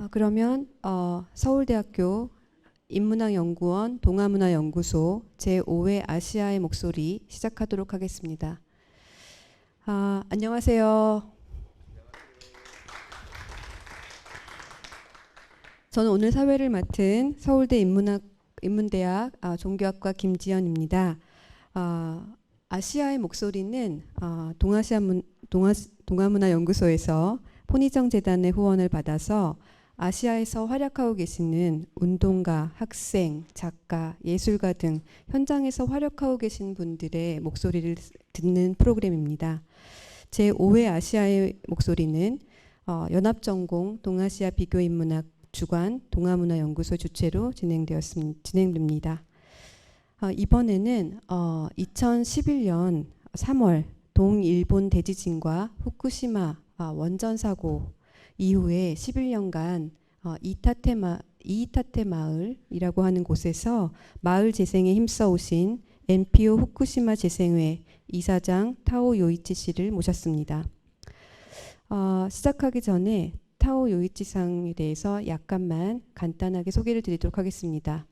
그러면 서울대학교 인문학연구원 동아문화연구소 제5회 아시아의 목소리 시작하도록 하겠습니다. 안녕하세요. 저는 오늘 사회를 맡은 서울대 인문대학 종교학과 김지연입니다. 아시아의 목소리는 동아문화연구소에서 손희정 재단의 후원을 받아서 아시아에서 활약하고 계시는 운동가, 학생, 작가, 예술가 등 현장에서 활약하고 계신 분들의 목소리를 듣는 프로그램입니다. 제5회 아시아의 목소리는 연합전공 동아시아 비교인문학 주관 동아문화연구소 주최로 진행됩니다. 이번에는 2011년 3월 동일본 대지진과 후쿠시마 원전 사고 이후에 11년간 이이타테 마을이라고 하는 곳에서 마을 재생에 힘써 오신 NPO 후쿠시마 재생회 이사장 타오 요이치 씨를 모셨습니다. 시작하기 전에 타오 요이치 상에 대해서 약간만 간단하게 소개를 드리도록 하겠습니다.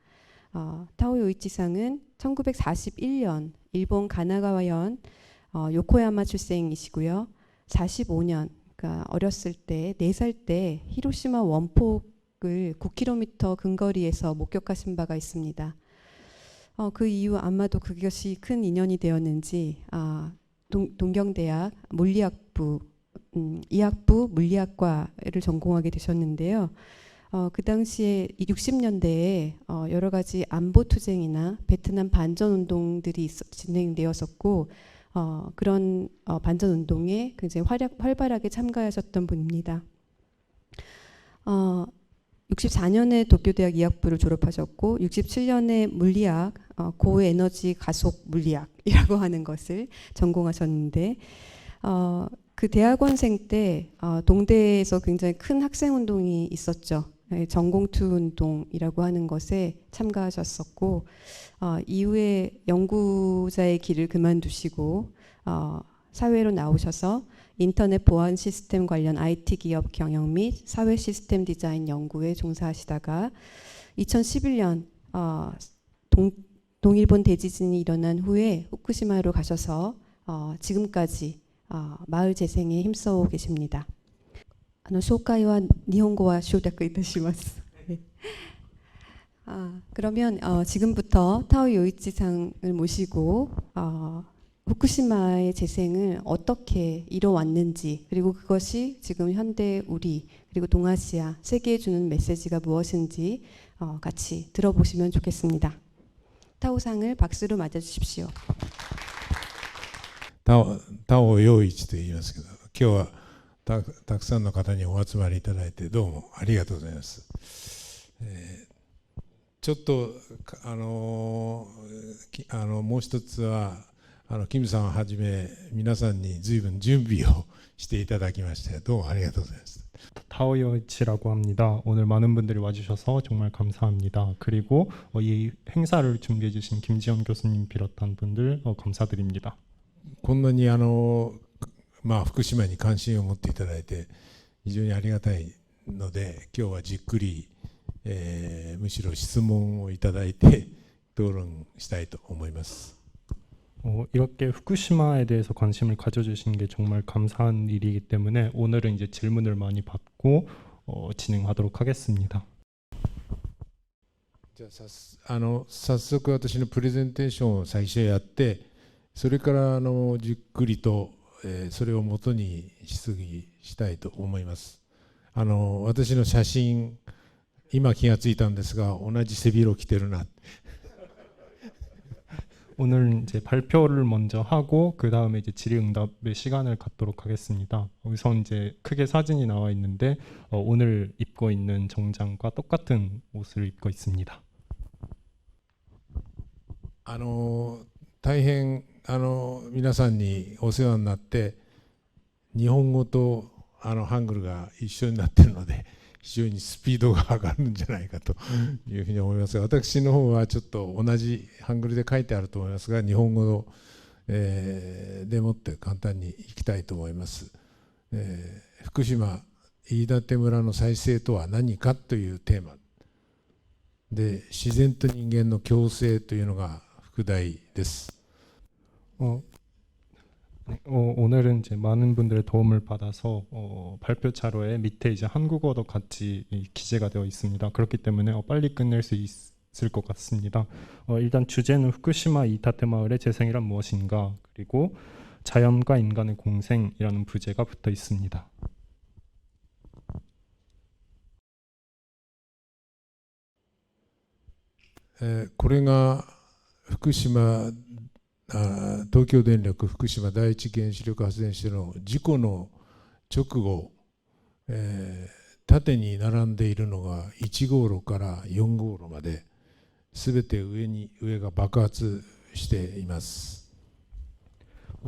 타오 요이치 상은 1941년 일본 가나가와현 요코야마 출생이시고요. 45년 그러니까 어렸을 때 4살 때 히로시마 원폭을 9km 근거리에서 목격하신 바가 있습니다. 그 이후 아마도 그것이 큰 인연이 되었는지 동경대학 물리학부 이학부 물리학과를 전공하게 되셨는데요. 그 당시에 60년대에 여러 가지 안보 투쟁이나 베트남 반전 운동들이 진행되었었고 그런 반전 운동에 굉장히 활발하게 참가하셨던 분입니다. 64년에 도쿄대학 이학부를 졸업하셨고 67년에 물리학 고에너지 가속 물리학이라고 하는 것을 전공하셨는데 그 대학원생 때 동대에서 굉장히 큰 학생 운동이 있었죠. 전공투 운동이라고 하는 것에 참가하셨었고 이후에 연구자의 길을 그만두시고 사회로 나오셔서 인터넷 보안 시스템 관련 IT 기업 경영 및 사회 시스템 디자인 연구에 종사하시다가 2011년 동일본 대지진이 일어난 후에 후쿠시마로 가셔서 지금까지 마을 재생에 힘써 계십니다. 紹介は日本語は省略いたします。그러면 지금부터 타오 요이치 상을 모시고 후쿠시마의 재생을 어떻게 이뤄왔는지 그리고 그것이 지금 현대 우리 그리고 동아시아 세계에 주는 메시지가 무엇인지 같이 들어보시면 좋겠습니다. 타오 상을 박수로 맞아주십시오. 타오 요이치 と言いますけど、今日はたくさんの方にお集まりいただいてどうもありがとうございます。ちょっともう一つはキムさんをはじめ皆さんに随分準備をしていただきましてどうもありがとうございます。타오 요이치라고 합니다. 오늘 많은 분들이 와주셔서 정말 감사합니다. 그리고 이 행사를 준비해 주신 김지연 교수님 비롯한 분들 감사드립니다. こんなに福島に関心を持っていただいて非常にありがたいので今日はじっくり、むしろ質問をいただいて討論したいと思います。 이렇게 후쿠시마에 대해서 관심을 가져주신 게 정말 감사한 일이기 때문에 오늘은 이제 질문을 많이 받고 진행하도록 하겠습니다. じゃあ早速私のプレゼンテーションを最初やってそれからじっくりとそれをもとに質疑したいと思います。私の写真今気がついたんですが同じ背広着てるな。 오늘 이제 발표를 먼저 하고 그 다음에 이제 질의응답의 시간을 갖도록 하겠습니다. 우선 이제 크게 사진이 나와 있는데 오늘 입고 있는 정장과 똑같은 옷을 입고 있습니다. 大変皆さんにお世話になって日本語とハングルが一緒になっているので非常にスピードが上がるんじゃないかというふうに思いますが私の方はちょっと同じハングルで書いてあると思いますが日本語でもって簡単にいきたいと思います。福島飯舘村の再生とは何かというテーマで、自然と人間の共生というのが副題です。 오늘은 이제 많은 분들의 도움을 받아서 발표 자료에 밑에 이제 한국어도 같이 기재가 되어 있습니다. 그렇기 때문에 빨리 끝낼 수 있을 것 같습니다. 일단 주제는 후쿠시마 이타테 마을의 재생이란 무엇인가, 그리고 자연과 인간의 공생이라는 부제가 붙어 있습니다. これが福島東京電力福島第一原子力発電所の事故の直後、縦に並んでいるのが1号炉から4号炉まで、全て上が爆発しています。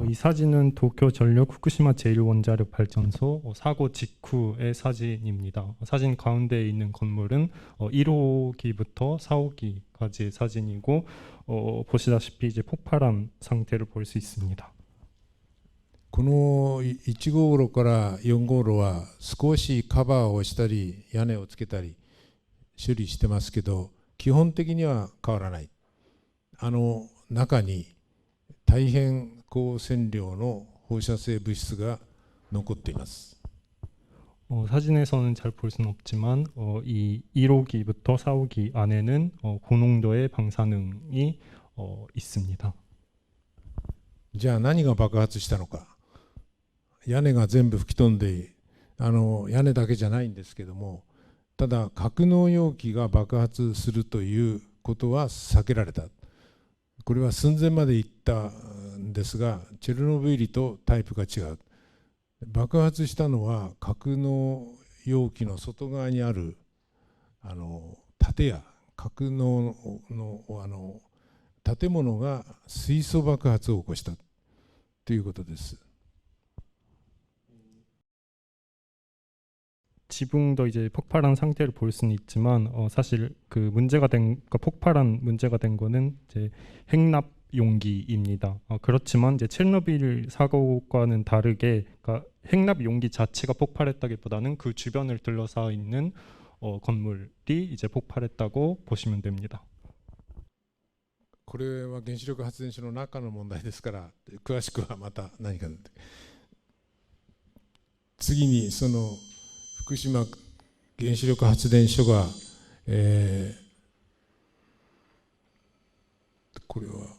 이 사진은 도쿄전력 후쿠시마 제1원자력발전소 사고 직후의 사진입니다. 사진 가운데에 있는 건물은 1호기부터 4호기까지의 사진이고, 보시다시피 이제 폭발한 상태를 볼 수 있습니다. この1号炉から4号炉は少しカバーをしたり屋根をつけたり処理してますけど、基本的には変わらない。中に大変高線量の放射性物質が残っています。 사진에서는 잘 볼 수는 없지만 이 1호기부터 4호기 안에는 고농도의 방사능이 있습니다. じゃあ何が爆発したのか。屋根が全部吹き飛んで、屋根だけじゃないんですけども、ただ格納容器が爆発するということは避けられた。これは寸前まで行ったんですが、チェルノブイリとタイプが違う。爆発したのは格納容器の外側にある建屋、格納の建物が水素爆発を起こしたということです。 지붕도 이제 폭발한 상태를 볼 수는 있지만 사실 그 폭발한 문제가 된 거는 이제 핵납 용기입니다. 그렇지만 이제 체르노빌 사고과는 다르게, 그러니까 핵납 용기 자체가 폭발했다기보다는 그 주변을 둘러싸여 있는 건물이 이제 폭발했다고 보시면 됩니다. これは原子力発電所の中の問題ですから、詳しくはまた何か。次にその福島原子力発電所が、これは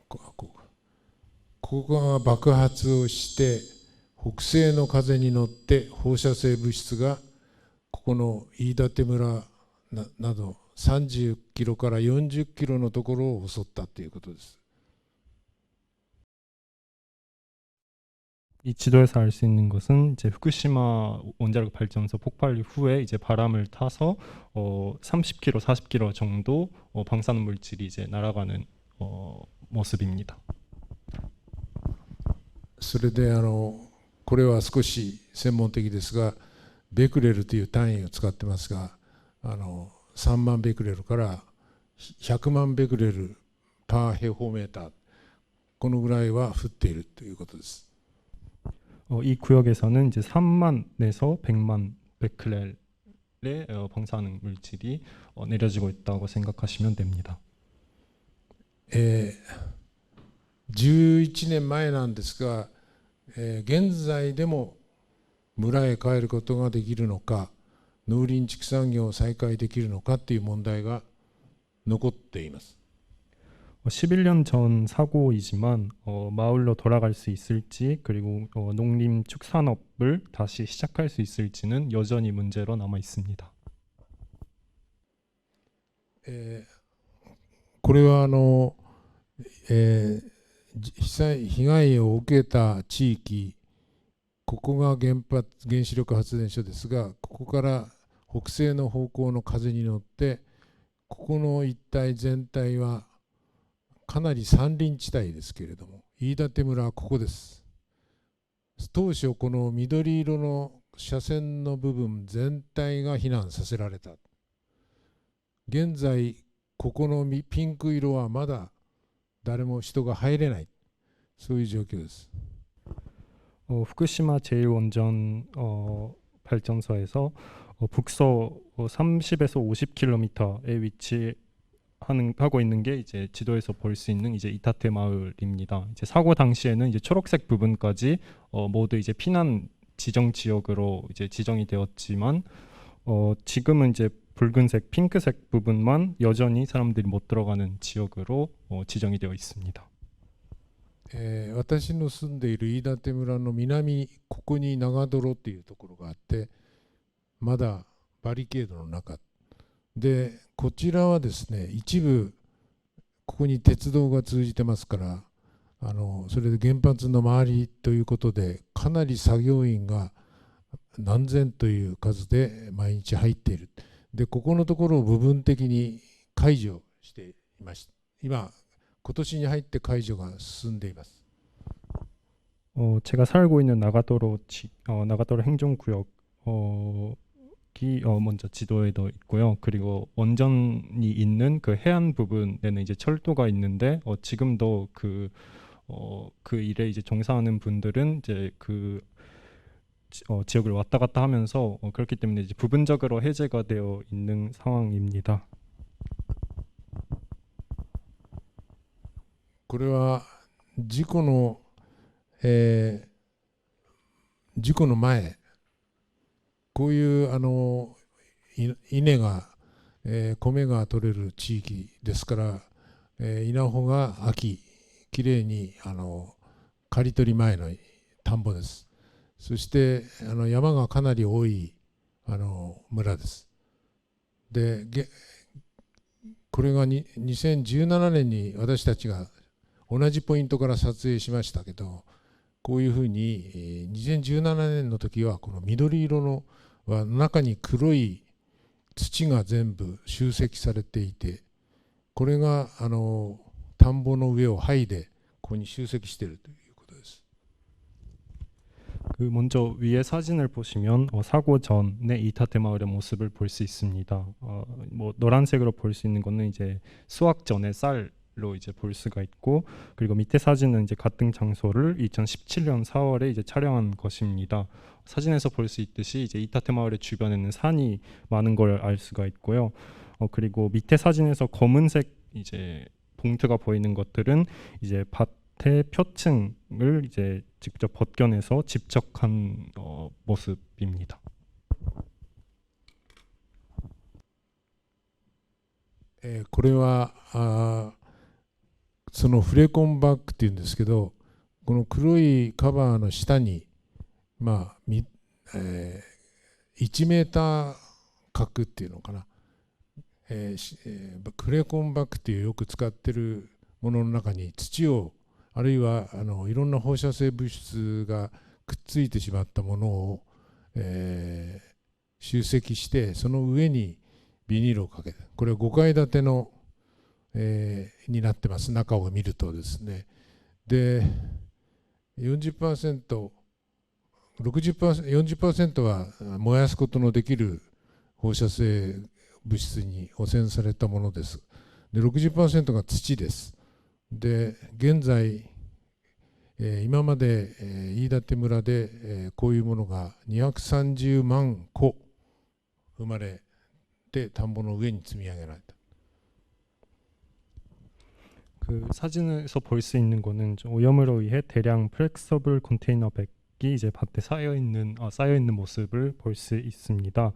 ここが爆発をして北西の風に乗って放射性物質がここの飯舘村など30キロから40キロのところを襲ったということです。 이 지도에서 알 수 있는 것은 이제 후쿠시마 원자력 발전소 폭발 후에 이제 바람을 타서 30km, 40km 정도 방사능 물질이 이제 날아가는 모습입니다. それでこれは少し専門的ですが、ベクレルという単位を使ってますが、3万ベクレルから100万ベクレルパー平方メーター、このぐらいは降っているということです。 이 구역에서는 이제 3만에서 100만 베클렐의 방사능 물질이 내려지고 있다고 생각하시면 됩니다. 11年前なんですが、現在でも村へ帰ることができるのか、農林畜産業を再開できるのかという問題が残っています。 11년 전 사고이지만 마을로 돌아갈 수 있을지, 그리고 농림축산업을 다시 시작할 수 있을지는 여전히 문제로 남아 있습니다. これは被害を受けた地域、ここが原子力発電所ですが、ここから北西の方向の風に乗って、ここの一帯全体はかなり山林地帯ですけれども、飯舘村はここです。当初この緑色の車線の部分全体が避難させられた。現在ここのピンク色はまだ誰も人が入れない、そういう状況です。 후쿠시마 제1원전 발전소에서 북서 30에서 50km에 하고 있는 게 이제 지도에서 볼 수 있는 이제 이타테 마을입니다. 이제 사고 당시에는 이제 초록색 부분까지 모두 이제 피난 지정 지역으로 이제 지정이 되었지만 지금은 이제 붉은색, 핑크색 부분만 여전히 사람들이 못 들어가는 지역으로 지정이 되어 있습니다. 私の住んでいる飯舘村の南、ここに長泥っていうところがあって、まだバリケードの中で、こちらはですね、一部ここに鉄道が通じてますから、それで原発の周りということで、かなり作業員が何千という数で毎日入っている。で、ここのところを部分的に解除していました。今年に入って解除が進んでいます。 제가 살고 있는 나가도로 행정구역 이 먼저 지도에 더 있고요. 그리고 원전이 있는 그 해안 부분에는 이제 철도가 있는데 지금도 그 일에 이제 종사하는 분들은 이제 그 지역을 왔다 갔다 하면서 그렇기 때문에 이제 부분적으로 해제가 되어 있는 상황입니다. これは事故の前、こういう稲が、米が取れる地域ですから、稲穂が秋きれいに刈り取り前の田んぼです。そして山がかなり多い村です。で、これが2017年に私たちが同じポイントから撮影しましたけど、こういうふうに2017年の時はこの緑色の中に黒い土が全部集積されていて、これが田んぼの上を剥いでここに集積しているということです。 먼저 위에 사진을 보시면 사고 전의 이타테 마을의 모습을 볼 수 있습니다. 뭐 노란색으로 볼 수 있는 거는 이제 수확 전의 쌀로 이제 볼 수가 있고, 그리고 밑에 사진은 이제 같은 장소를 2017년 4월에 이제 촬영한 것입니다. 사진에서 볼 수 있듯이 이제 이타테 마을의 주변에는 산이 많은 걸 알 수가 있고요. 그리고 밑에 사진에서 검은색 이제 봉투가 보이는 것들은 이제 밭의 표층을 이제 직접 벗겨내서 집적한 모습입니다. これはそのフレコンバッグっていうんですけど、この黒いカバーの下に1メーター角っていうのかな、フレコンバッグっていうよく使ってるものの中に土を、あるいはいろんな放射性物質がくっついてしまったものを、集積して、その上にビニールをかけて、これは5階建ての、になってます。中を見るとですね。で、40%、40% は燃やすことのできる放射性物質に汚染されたものです。で、60% が土です。で、現在、今まで飯舘村でこういうものが230万個生まれて田んぼの上に積み上げられた。 그 사진에서 볼 수 있는 거는 오염으로 의해 대량 플렉서블 컨테이너 백이 이제 밭에 쌓여 있는 모습을 볼 수 있습니다.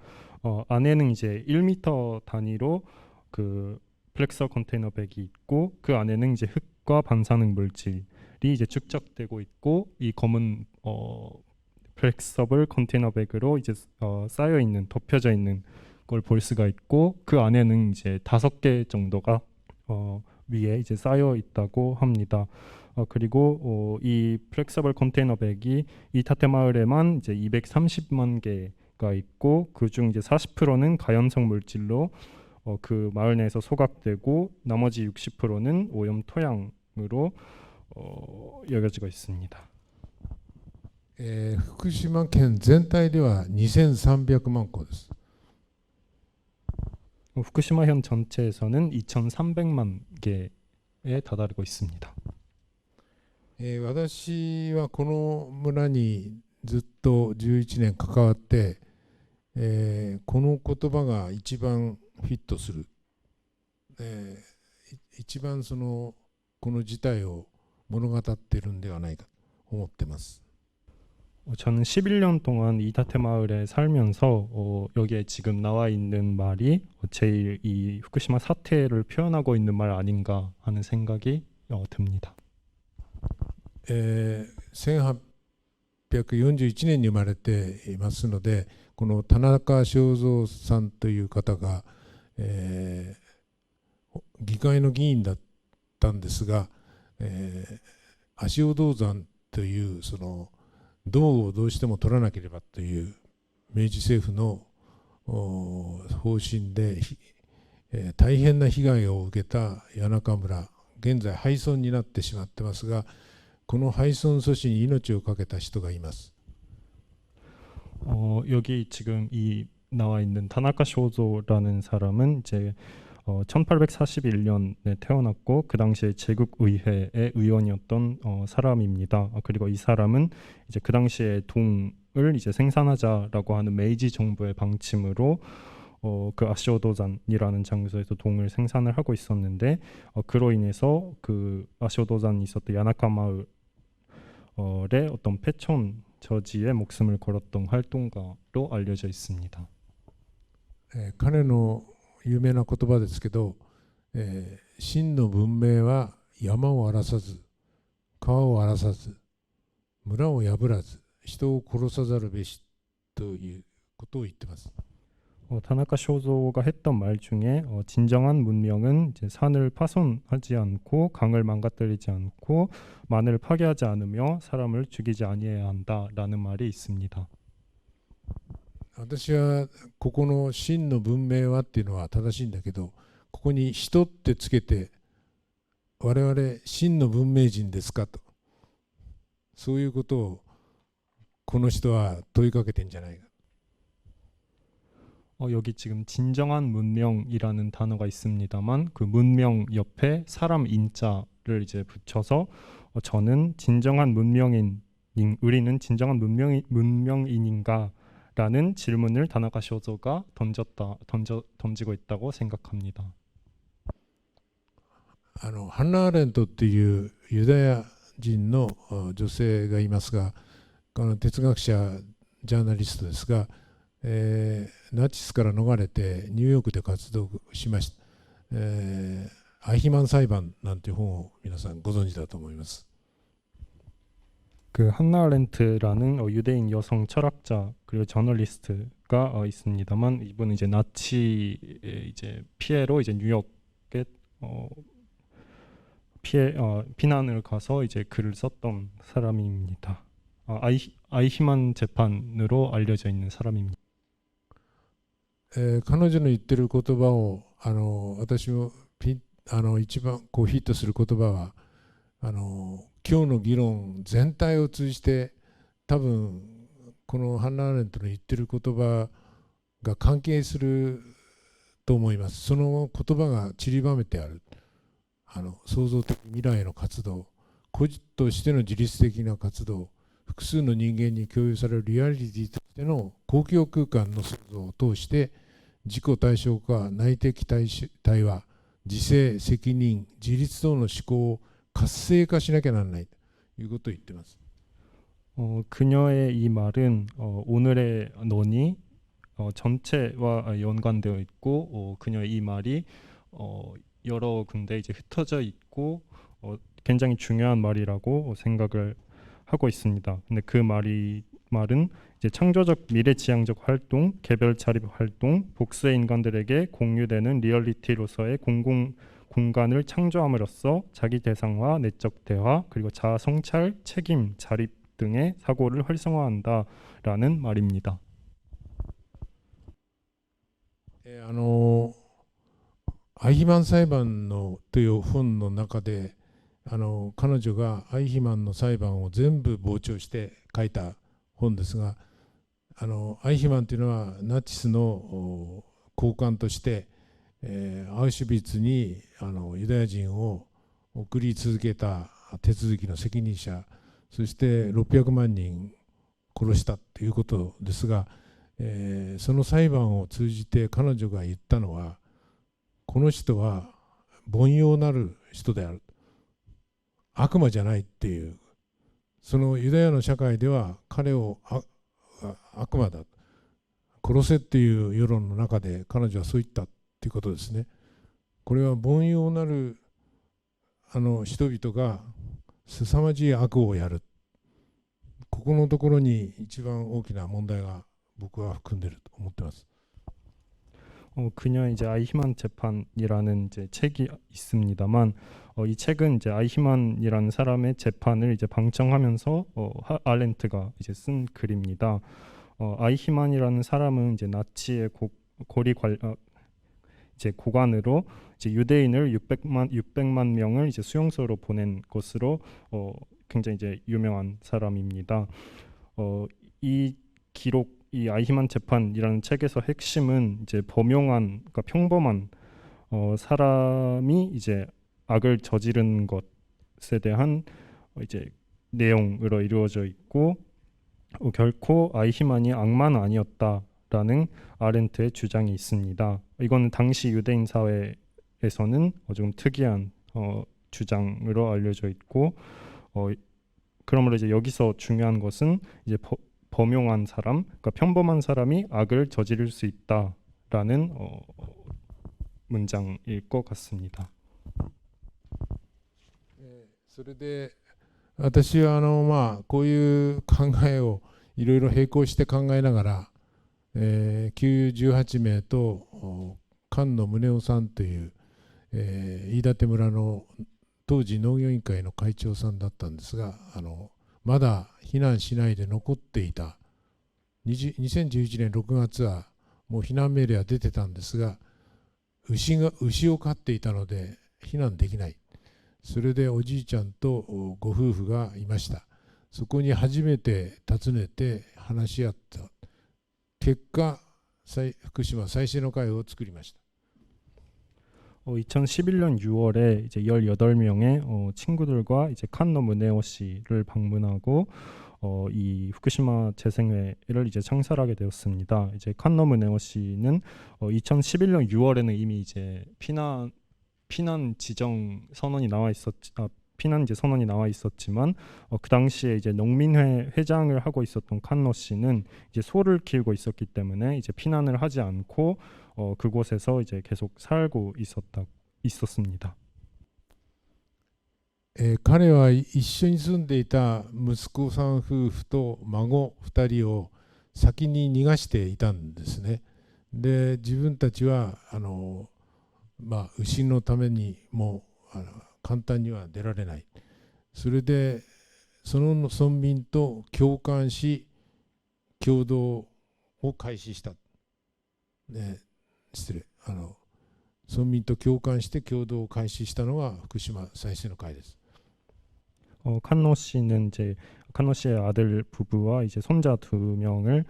안에는 이제 1m 단위로 그 플렉서 컨테이너 백이 있고, 그 안에는 이제 흙과 반사능 물질이 이제 축적되고 있고, 이 검은 플렉서블 컨테이너 백으로 이제 쌓여 있는, 덮여져 있는 걸 볼 수가 있고, 그 안에는 이제 5개 정도가 위에 이제 쌓여 있다고 합니다. 그리고 이 플렉서블 컨테이너 백이 이타테 마을에만 이제 230만 개가 있고, 그중 이제 40%는 가연성 물질로 그 마을 내에서 소각되고, 나머지 60%는 오염 토양으로 여겨지고 있습니다. 福島県全体では2300万個です。 후쿠시마현 전체에서는 2,300만 개에 다다르고 있습니다. 私はこの村にずっと11年関わって、この言葉が一番フィットする、一番この事態を物語っているんではないかと思っています。 저는 11년 동안 이다테 마을에 살면서 여기에 지금 나와 있는 말이 제일 이 후쿠시마 사태를 표현하고 있는 말 아닌가 하는 생각이 듭니다. 1841年に生まれていますので、この田中正造さんという方が、議会の議員だったんですが、足尾銅山という銅をどうしても取らなければという明治政府の方針で、大変な被害を受けた谷中村、現在廃村になってしまってますが、この廃村阻止に命を懸けた人がいます。 여기 지금 이 나와 있는 타나카 쇼조라는 사람은 이제 1841년에 태어났고 그 당시에 제국의회의 의원이었던 사람입니다. 그리고 이 사람은 이제 그 당시에 동을 이제 생산하자라고 하는 메이지 정부의 방침으로 그 아시오도산이라는 장소에서 동을 생산을 하고 있었는데, 그로 인해서 그 아시오도산이 있었던 야나카 마을의 어떤 폐촌 저지에 목숨을 걸었던 활동가로 알려져 있습니다. 彼の有名な言葉ですけど、真の文明は山を荒らさず、川を荒らさず、村を破らず、人を殺さざるべしということを言っています。 타나카 쇼조가 했던 말 중에 진정한 문명은 이제 산을 파손하지 않고 강을 망가뜨리지 않고 만을 파괴하지 않으며 사람을 죽이지 아니해야 한다라는 말이 있습니다. 私はここの真の文明はっていうのは正しいんだけど、ここに人ってつけて、我々真の文明人ですかと、そういうことをこの人は問いかけてんじゃないか。 여기 지금 진정한 문명이라는 단어가 있습니다만 그 문명 옆에 사람 인자를 이제 붙여서 저는 진정한 우리는 진정한 문명인인가라는 질문을 다나카 쇼조가 던지고 있다고 생각합니다. ハンナ・アーレントっていうユダヤ人の女性がいますが、この哲学者ジャーナリストですが、ナチスから逃れてニューヨークで活動しました。アイヒマン裁判なんていう本を皆さんご存知だと思います。 그 한나 아렌트라는 유대인 여성 철학자 그리고 저널리스트가 있습니다만, 이분은 이제 나치의 이제 피해로 이제 뉴욕에 피난을 가서 이제 글을 썼던 사람입니다. 아이히만 재판으로 알려져 있는 사람입니다. 彼女の言ってる言葉を私も一番こうヒットする言葉は今日の議論全体を通じて多分このハンナ・アーレントの言ってる言葉が関係すると思います。その言葉が散りばめてある創造的未来の活動、個人としての自律的な活動、複数の人間に共有されるリアリティとしての公共空間の創造を通して自己対象化、内的対話、自制、責任、自立等の思考を活性化しなきゃならないということを言っています。 그녀의 이 말은 오늘의 논의 전체와 연관되어 있고, 그녀의 이 말이 여러 군데 이제 흩어져 있고 굉장히 중요한 말이라고 생각을 하고 있습니다. 근데 그 말은 이제 창조적 미래지향적 활동, 개별 자립 활동, 복수의 인간들에게 공유되는 리얼리티로서의 공공 공간을 창조함으로써 자기 대상화, 내적 대화, 그리고 자아 성찰, 책임, 자립 등의 사고를 활성화한다라는 말입니다. アイヒマン裁判という本の中で彼女がアイヒマンの裁判を全部傍聴して書いた本ですが、アイヒマンというのはナチスの高官としてアウシュビッツにユダヤ人を送り続けた手続きの責任者、そして600万人殺したということですが、その裁判を通じて彼女が言ったのは、この人は凡庸なる人である、悪魔じゃないっていう、そのユダヤの社会では彼を悪魔だ、殺せっていう世論の中で彼女はそう言ったっていうことですね。これは凡庸なる人々が凄まじい悪をやる、ここのところに一番大きな問題が僕は含んでいると思っています。 그녀의 이제 아이히만 재판이라는 이제 책이 있습니다만, 이 책은 이제 아이히만이라는 사람의 재판을 이제 방청하면서 아렌트가 이제 쓴 글입니다. 아이히만이라는 사람은 이제 나치의 이제 고관으로 이제 유대인을 600만 명을 이제 수용소로 보낸 것으로 굉장히 이제 유명한 사람입니다. 이 기록, 이 아이히만 재판이라는 책에서 핵심은 이제 그러니까 평범한 사람이 이제 악을 저지른 것에 대한 이제 내용으로 이루어져 있고, 결코 아이히만이 악마는 아니었다라는 아렌트의 주장이 있습니다. 이거는 당시 유대인 사회에서는 좀 특이한 주장으로 알려져 있고, 그러므로 이제 여기서 중요한 것은 이제 범용한 사람, 그러니까 평범한 사람이 악을 저지를 수 있다라는 문장일 것 같습니다. それで私はこういう考えをいろいろ並行して考えながら、旧18名と菅野宗男さんという、飯舘村の当時農業委員会の会長さんだったんですが、まだ避難しないで残っていた。2011年6月はもう避難命令は出てたんですが、牛を飼っていたので避難できない。それでおじいちゃんとご夫婦がいました。そこに初めて訪ねて話し合った結果、福島再生の会を作りました。2011년 6월에 이제 18명의 친구들과 이제 칸노 무네오 씨를 방문하고 이 후쿠시마 재생회를 이제 창설하게 되었습니다. 이제 칸노 무네오 씨는 2011년 6월에는 이미 이제 피난 지정 선언이 피난 이제 선언이 나와 있었지만, 그 당시에 이제 농민회 회장을 하고 있었던 칸노 씨는 이제 소를 키우고 있었기 때문에 이제 피난을 하지 않고 그곳에서 이제 계속 살고 있었습니다. 彼は一緒に住んでいた息子さん夫婦と孫2人を先に逃がしていたんですね。で、自分たちは牛のためにも簡単には出られない。それでその村民と共感し共同を開始した。失礼。村民と共感して共同を開始したのが福島再生の会です。 칸노 씨는 이제 칸노 씨의 아들 부부와 이제 손자 2명을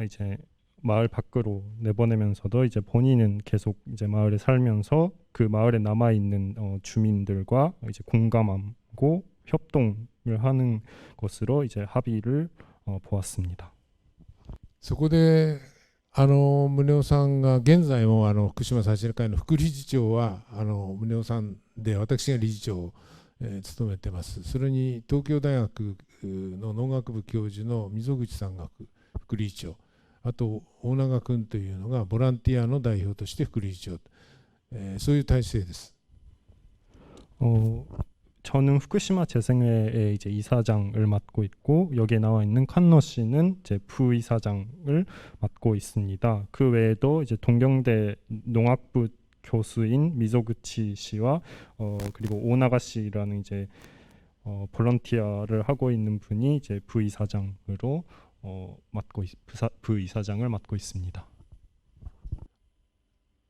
이제 마을 밖으로 내보내면서도 이제 본인은 계속 이제 마을에 살면서 그 마을에 남아 있는 주민들과 이제 공감하고 협동을 하는 것으로 이제 합의를 보았습니다. そこで宗男さんが現在も福島再生会の副理事長は宗男さんで、私が理事長を務めてます。それに東京大学の農学部教授の溝口さんが副理事長、あと大永君というのがボランティアの代表として副理事長、そういう体制です。 저는 후쿠시마 재생회의 이제 이사장을 맡고 있고, 여기에 나와 있는 칸노 씨는 이제 부이사장을 맡고 있습니다. 그 외에도 이제 동경대 농학부 교수인 미조구치 씨와 그리고 오나가 씨라는 이제 볼런티어를 하고 있는 분이 이제 부이사장으로 부이사장을 맡고 있습니다.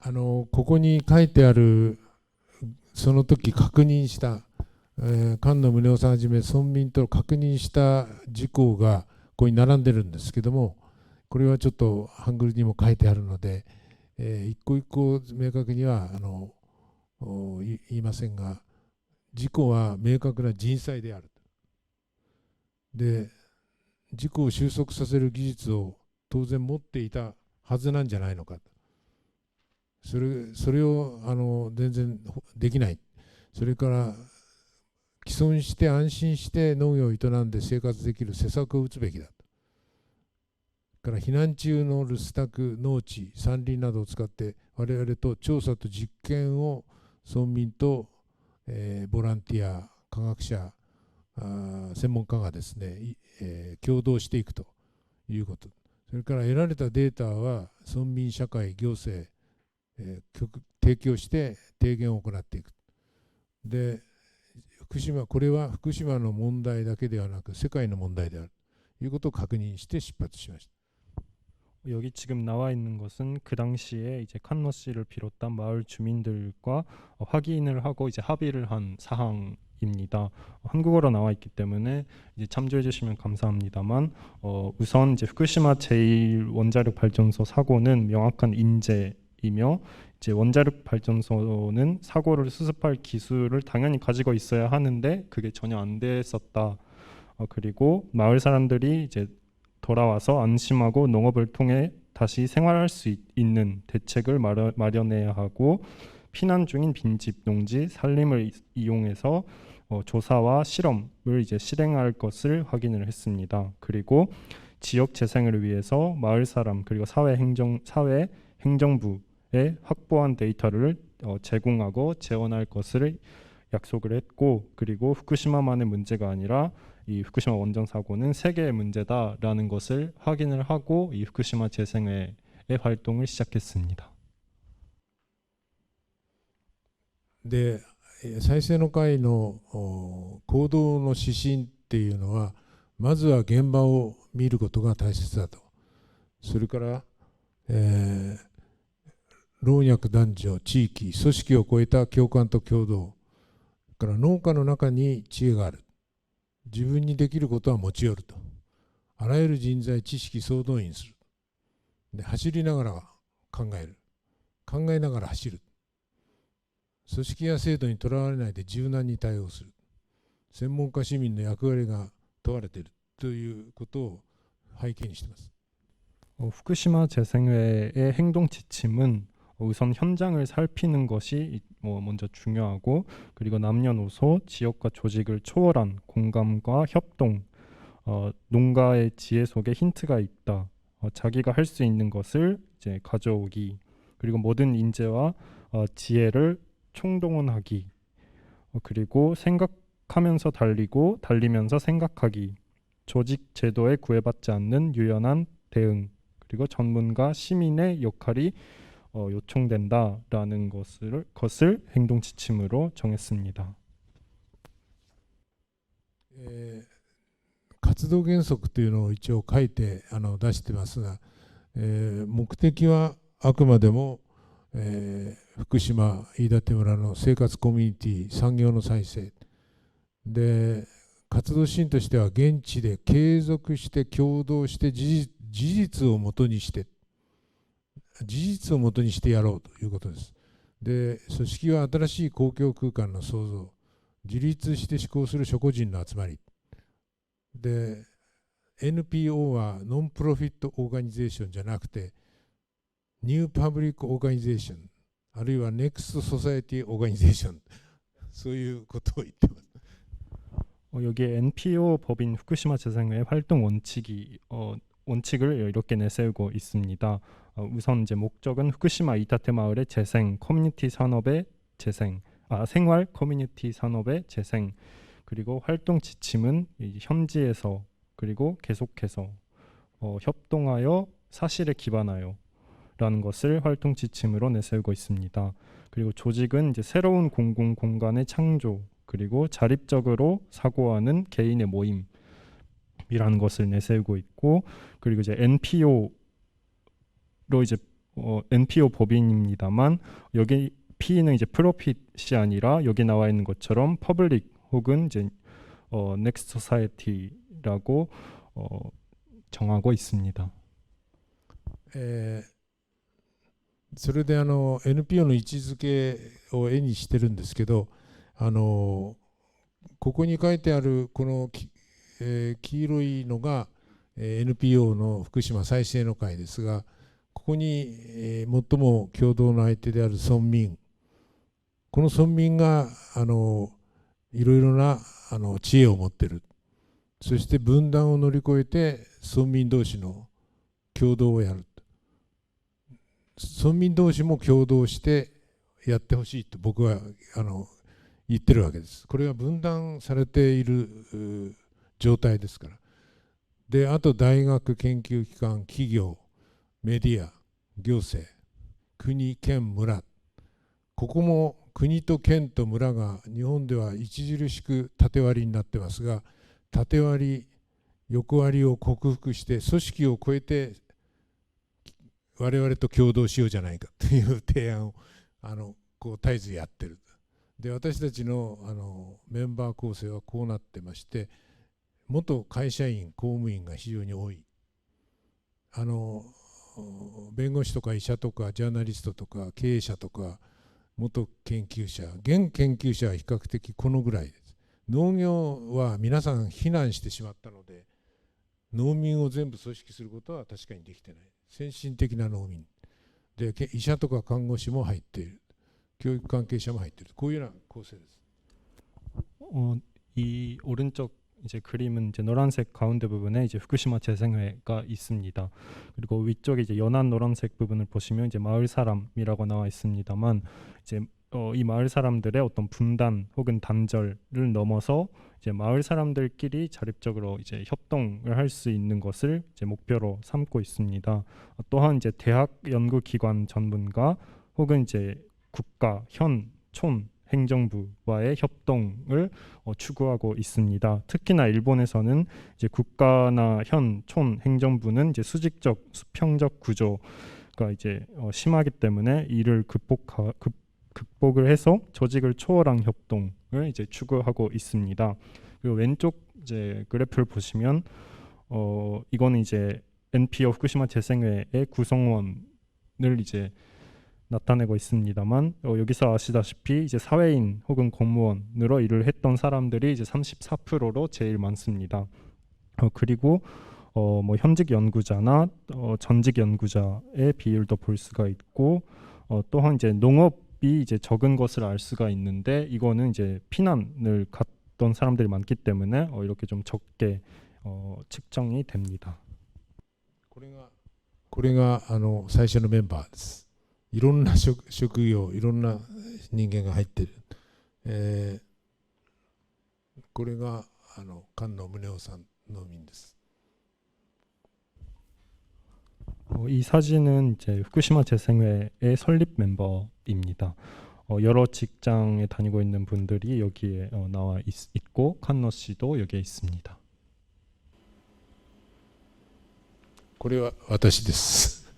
ここに書いてあるその時確認した菅野宗男さんはじめ村民と確認した事項がここに並んでるんですけども、これはちょっとハングルにも書いてあるので、一個一個明確には言いませんが、事故は明確な人災である。で、事故を収束させる技術を当然持っていたはずなんじゃないのか。それを全然できない。それから既存して安心して農業を営んで生活できる施策を打つべきだ。から避難中の留守宅、農地、山林などを使って我々と調査と実験を村民と、ボランティア、科学者、専門家がですね、共同していくということ。それから得られたデータは村民、社会、行政、提供して提言を行っていく。で、これは福島の問題だけではなく世界の問題であるということを確認して出発しました。 여기 지금 나와 있는 것은 그 당시에 이제 칸노 씨를 비롯한 마을 주민들과 확인을 하고 이제 합의를 한 사항입니다. 한국어로 나와 있기 때문에 이제 참조해 주시면 감사합니다만, 우선 이제 후쿠시마 제1원자력 발전소 사고는 명확한 인재이며, 이제 원자력 발전소는 사고를 수습할 기술을 당연히 가지고 있어야 하는데 그게 전혀 안 됐었다. 그리고 마을 사람들이 이제 돌아와서 안심하고 농업을 통해 다시 생활할 수 있는 대책을 마련해야 하고, 피난 중인 빈집, 농지, 산림을 이용해서 조사와 실험을 이제 실행할 것을 확인을 했습니다. 그리고 지역 재생을 위해서 마을 사람 그리고 사회 행정부에 확보한 데이터를 제공하고 재원할 것을 약속을 했고, 그리고 후쿠시마만의 문제가 아니라 이 후쿠시마 원전 사고는 세계의 문제다라는 것을 확인을 하고 이 후쿠시마 재생회의 활동을 시작했습니다. で、再生の会の行動の指針っていうのは、まずは現場を見ることが大切だと。それから、老若男女、地域、組織を超えた共感と協働、それから農家の中に知恵がある。自分にできることは持ち寄ると。あらゆる人材、知識、総動員する。で、走りながら考える。考えながら走る。組織や制度にとらわれないで柔軟に対応する。専門家市民の役割が問われているということを背景にしています。 후쿠시마 재생회의 행동 지침은 우선 현장을 살피는 것이 먼저 중요하고, 그리고 남녀노소, 지역과 조직을 초월한 공감과 협동, 농가의 지혜 속에 힌트가 있다. 자기가 할 수 있는 것을 이제 가져오기, 그리고 모든 인재와 지혜를 총동원하기, 그리고 생각하면서 달리고 달리면서 생각하기, 조직 제도에 구애받지 않는 유연한 대응, 그리고 전문가 시민의 역할이 요청된다라는 것을 행동 지침으로 정했습니다. 活動原則というのを一応書いて出してますが、目的はあくまでも、福島飯舘村の生活コミュニティ、産業の再生で、活動指針としては現地で継続して共同して事実をもとにしてやろうということです。で、組織は新しい公共空間の創造、自立して思考する諸個人の集まりで、 NPO はノンプロフィットオーガニゼーションじゃなくてニューパブリックオーガニゼーション、あるいはネクストソサエティオーガニゼーション、そういうことを言ってます。 여기에 NPO 법인 후쿠시마 재생회의 활동 원칙을 이렇게 내세우고 있습니다. 우선 이제 목적은 후쿠시마 이타테 마을의 재생, 커뮤니티 산업의 재생, 생활 커뮤니티 산업의 재생, 그리고 활동 지침은 현지에서 그리고 계속해서 협동하여 사실에 기반하여 라는 것을 활동 지침으로 내세우고 있습니다. 그리고 조직은 이제 새로운 공공 공간의 창조, 그리고 자립적으로 사고하는 개인의 모임이라는 것을 내세우고 있고, 그리고 이제 NPO로 이제 NPO 법인입니다만, 여기 P는 이제 프로핏이 아니라 여기 나와 있는 것처럼 퍼블릭 혹은 이제 넥스트 소사이티라고 정하고 있습니다. それでNPO の位置づけを絵にしてるんですけど、ここに書いてあるこの黄色いのが NPO の福島再生の会ですが、ここに最も共同の相手である村民、この村民がいろいろな知恵を持っている。そして分断を乗り越えて村民同士の共同をやる。村民同士も共同してやってほしいと僕は言ってるわけです。これは分断されている状態ですから。で、あと大学、研究機関、企業、メディア、行政、国、県、村、ここも国と県と村が日本では著しく縦割りになってますが、縦割り、横割りを克服して組織を超えて我々と共同しようじゃないかという提案をこう絶えずやってる。で、私たちのメンバー構成はこうなってまして、元会社員、公務員が非常に多い。弁護士とか医者とかジャーナリストとか経営者とか元研究者、現研究者は比較的このぐらいです。農業は皆さん避難してしまったので、農民を全部組織することは確かにできてない。先進的な農民で、医者とか看護師も入っている、教育関係者も入っている、こういうような構成です。 이 오른쪽 이제 그림은 이제 노란색 가운데 부분에 이제 후쿠시마 재생회가 있습니다. 그리고 위쪽에 이제 연한 노란색 부분을 보시면 이제 마을 사람이라고 나와 있습니다만, 이제 이 마을 사람들의 어떤 분단 혹은 단절을 넘어서 이제 마을 사람들끼리 자립적으로 이제 협동을 할 수 있는 것을 이제 목표로 삼고 있습니다. 또한 이제 대학 연구기관 전문가 혹은 이제 국가, 현, 촌 행정부와의 협동을 추구하고 있습니다. 특히나 일본에서는 이제 국가나 현, 촌 행정부는 이제 수직적, 수평적 구조가 이제 심하기 때문에 이를 극복을 해서 조직을 초월한 협동을 이제 추구하고 있습니다. 그리고 왼쪽 이제 그래프를 보시면 이거는 이제 NPO 후쿠시마 재생회의 구성원을 이제 나타내고 있습니다만, 여기서 아시다시피 이제 사회인 혹은 공무원으로 일을 했던 사람들이 이제 34%로 제일 많습니다. 그리고 뭐 현직 연구자나 전직 연구자의 비율도 볼 수가 있고, 또한 이제 농업이 이제 적은 것을 알 수가 있는데, 이거는 이제 피난을 갔던 사람들이 많기 때문에 이렇게 좀 적게 측정이 됩니다. これが最初のメンバーです。いろんな職業、いろんな人間が入っている。これが菅野宗男さん農民です。 이 사진은 이제 후쿠시마 재생회의 설립 멤버입니다. 여러 직장에 다니고 있는 분들이 여기에 나와 있고, 칸노 씨도 여기에 있습니다. これは私です。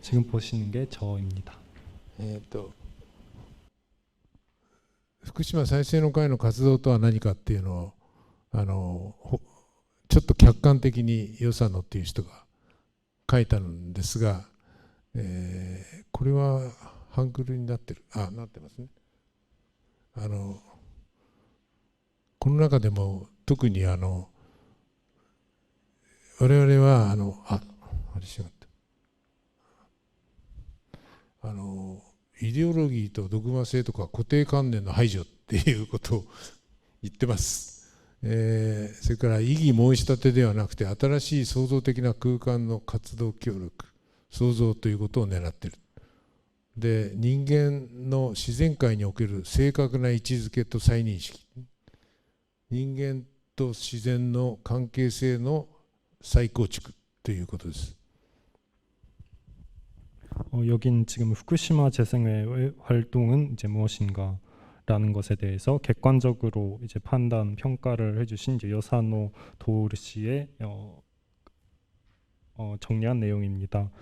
지금 보시는 게 저입니다. 福島再生の会の活動とは何かっていうのをちょっと客観的に与謝野っていう人が書いたんですが、これはハングルになってる、なってますね。この中でも特に我々はあれしまった。イデオロギーとドグマ性とか固定観念の排除っていうことを言ってます。それから異議申し立てではなくて、新しい創造的な空間の活動協力、創造ということを狙っている。で、人間の自然界における正確な位置づけと再認識、人間と自然の関係性の再構築ということです。 여긴 지금 후쿠시마 재생회의 활동은 이제 무엇인가라는 것에 대해서 객관적으로 이제 판단 평가를 해주신 이제 요사노 도우르 씨의 정리한 내용입니다.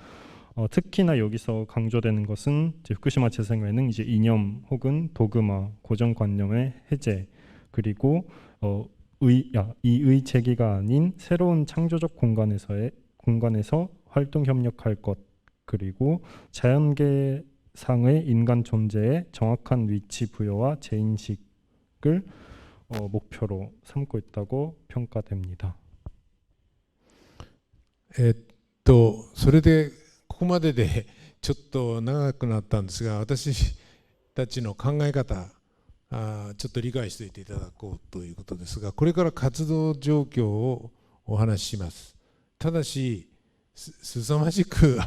특히나 여기서 강조되는 것은 이제 후쿠시마 재생회는 이제 이념 혹은 도그마, 고정관념의 해제, 그리고 이의 제기가 아닌 새로운 창조적 공간에서 활동 협력할 것, 그리고 자연계상의 인간 존재의 정확한 위치 부여와 재인식을 목표로 삼고 있다고 평가됩니다. それでここまででちょっと長くなったんですが、私たちの考え方、ちょっと理解しておいていただこうということですが、これから活動状況をお話しします。ただし、凄まじく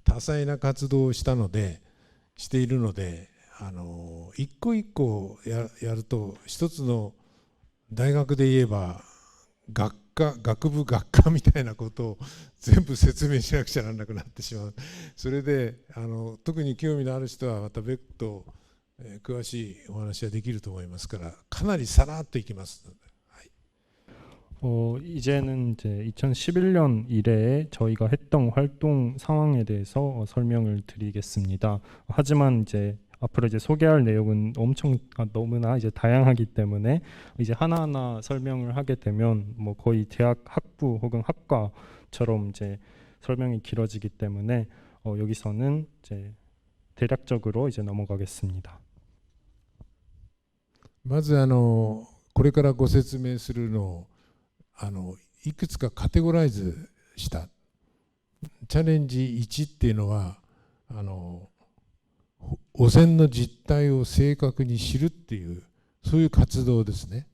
多彩な活動をしているので、一個一個やると、一つの大学で言えば学部学科みたいなことを全部説明しなくちゃならなくなってしまう。それで特に興味のある人はまた別途詳しいお話はできると思いますから、かな리さらっといきます。이제는 이제 2011년 이래에 저희가 했던 활동 상황에 대해서 설명을 드리겠습니다. 하지만 이제 앞으로 이제 소개할 내용은 너무나 이제 다양하기 때문에 이제 하나하나 설명을 하게 되면 뭐 거의 대학 학부 혹은 학과처럼 이제 설명이 길어지기 때문에 여기서는 이제 대략적으로 이제 넘어가겠습니다. まずこれからご説明するのをいくつかカテゴライズした。チャレンジ1っていうのは汚染の実態を正確に知るっていう、そういう活動ですね。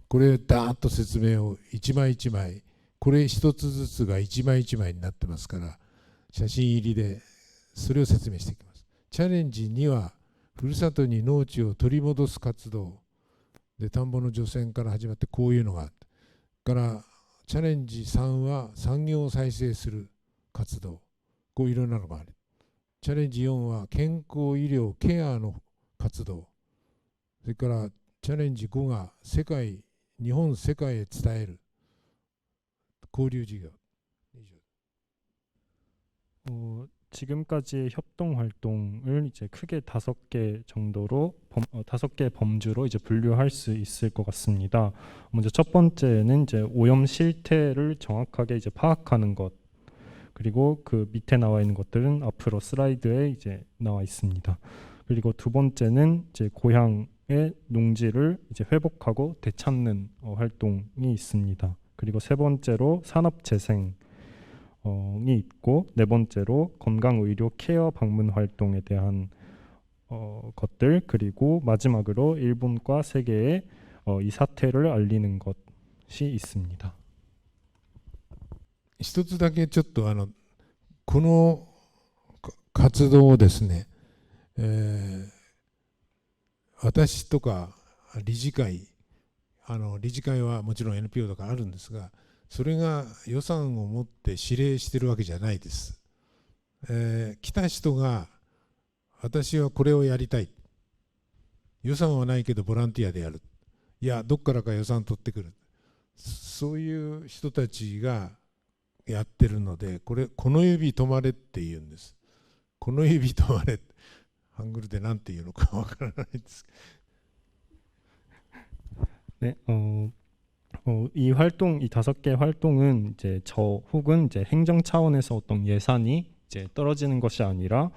これダーッと説明を一枚一枚、これ一つずつが一枚一枚になってますから、写真入りでそれを説明していきます。チャレンジ2はふるさとに農地を取り戻す活動で、田んぼの除染から始まってこういうのがあって、からチャレンジ3は産業を再生する活動、こういろんなのがある。チャレンジ4は健康医療ケアの活動、それからチャレンジ5が日本世界へ伝える交流事業。 지금까지의 협동 활동을 이제 크게 5개 정도로 5개 범주로 이제 분류할 수 있을 것 같습니다. 먼저 첫 번째는 이제 오염 실태를 정확하게 이제 파악하는 것, 그리고 그 밑에 나와 있는 것들은 앞으로 슬라이드에 이제 나와 있습니다. 그리고 두 번째는 이제 고향의 농지를 이제 회복하고 되찾는 활동이 있습니다. 그리고 세 번째로 산업 재생 이 있고, 네 번째로 건강의료 케어 방문 활동에 대한 것들, 그리고 마지막으로 일본과 세계에 이 사태를 알리는 것이 있습니다. 一つだけちょっとこの活動をですね、私とか理事会はもちろん NPO とかあるんですが、それが予算を持って指令してるわけじゃないです。来た人が私はこれをやりたい、予算はないけどボランティアでやる、いやどっからか予算取ってくる、そういう人たちがやってるので、この指止まれって言うんです。この指止まれ、ハングルで何て言うのかわからないです。네, 이 5개 활동은 이제 저 혹은 이제 행정 차원에서 어떤 예산이 이제 떨어지는 것이 아니라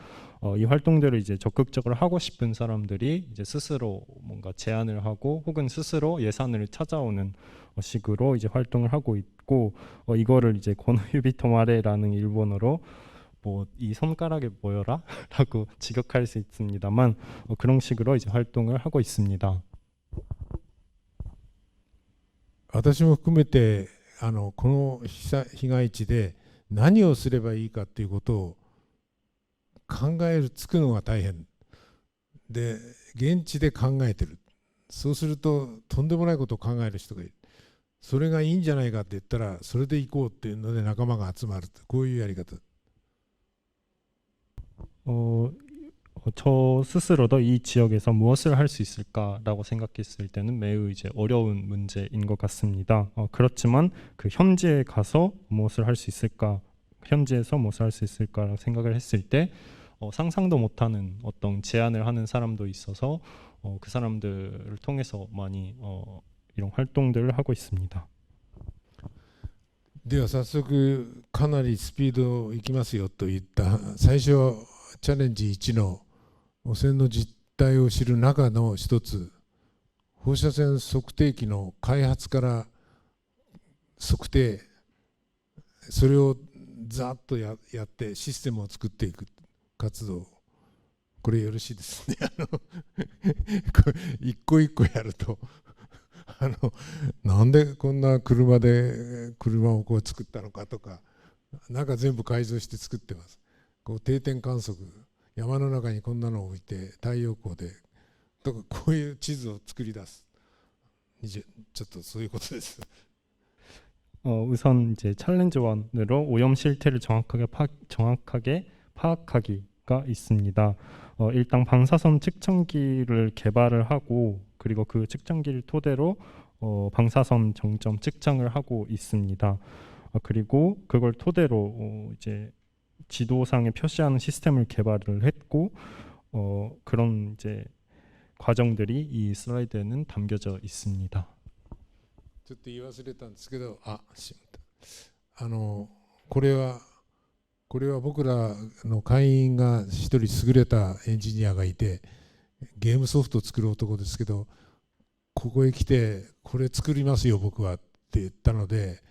이 활동들을 이제 적극적으로 하고 싶은 사람들이 이제 스스로 뭔가 제안을 하고 혹은 스스로 예산을 찾아오는 식으로 이제 활동을 하고 있고, 이거를 이제 고노유비토마레라는 일본어로 뭐 이 손가락에 모여라 라고 직역할 수 있습니다만, 그런 식으로 이제 활동을 하고 있습니다. 私も含めてこの被害地で何をすればいいかということをつくのが大変で、現地で考えてる。そうするととんでもないことを考える人がいる。それがいいんじゃないかって言ったらそれで行こうっていうので仲間が集まる、こういうやり方。 저 스스로도 이 지역에서 무엇을 할 수 있을까라고 생각했을 때는 매우 이제 어려운 문제인 것 같습니다. 그렇지만 그 현지에 가서 무엇을 할 수 있을까, 현지에서 무엇을 할 수 있을까라고 생각을 했을 때 상상도 못하는 어떤 제안을 하는 사람도 있어서 그 사람들을 통해서 많이 이런 활동들을 하고 있습니다. では早速かなりスピードいきますよといった最初チャレンジ1の汚染の実態を知る中の一つ、放射線測定器の開発から測定、それをざっとやってシステムを作っていく活動、これよろしいですね。これ一個一個やるとなんでこんな車をこう作ったのかとか、なんか全部改造して作ってます。こう定点観測、山の中にこんなのを置いて太陽光でとか、こういう地図を作り出す。ちょっとそういうことです。 우선 이제 챌린지 1으로 오염 실태를 정확하게 파악하기가 있습니다. 일단 방사선 측정기를 개발을 하고, 그리고 그 측정기를 토대로 방사선 정점 측정을 하고 있습니다. 그리고 그걸 토대로 이제 지도상에 표시하는 시스템을 개발을 했고, 그런 이제 과정들이 이 슬라이드에는 담겨져 있습니다. ちょっと言い忘れたんですけど、しまった。これは僕らの会員が一人優れたエンジニアがいて、ゲームソフトを作る男ですけど、ここへ来てこれ作りますよ僕はって言ったので、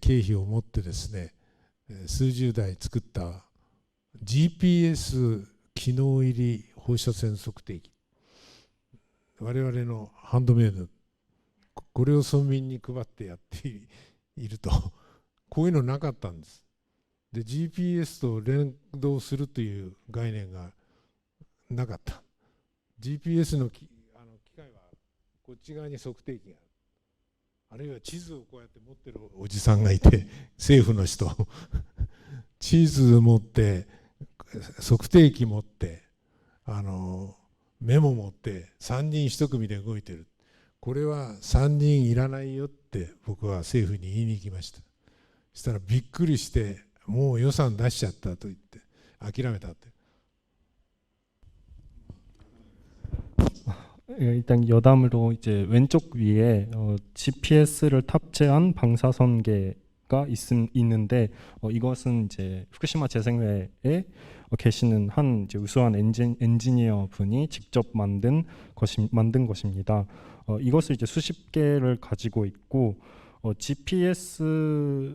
経費を持ってですね、数十台作った GPS 機能入り放射線測定器、我々のハンドメイド、これを村民に配ってやっていると、こういうのなかったんです。で GPS と連動するという概念がなかった。 GPS の機械はこっち側に測定器があるいは地図をこうやって持ってるおじさんがいて、政府の人地図持って測定器持ってメモ持って3人1組で動いてる。これは3人いらないよって僕は政府に言いに行きました。そしたらびっくりして、もう予算出しちゃったと言って諦めたって。 일단 여담으로 이제 왼쪽 위에 GPS를 탑재한 방사선계가 있는데, 이것은 이제 후쿠시마 재생회에 계시는 한 이제 우수한 엔지니어 분이 직접 만든 것입니다. 이것을 이제 수십 개를 가지고 있고, GPS와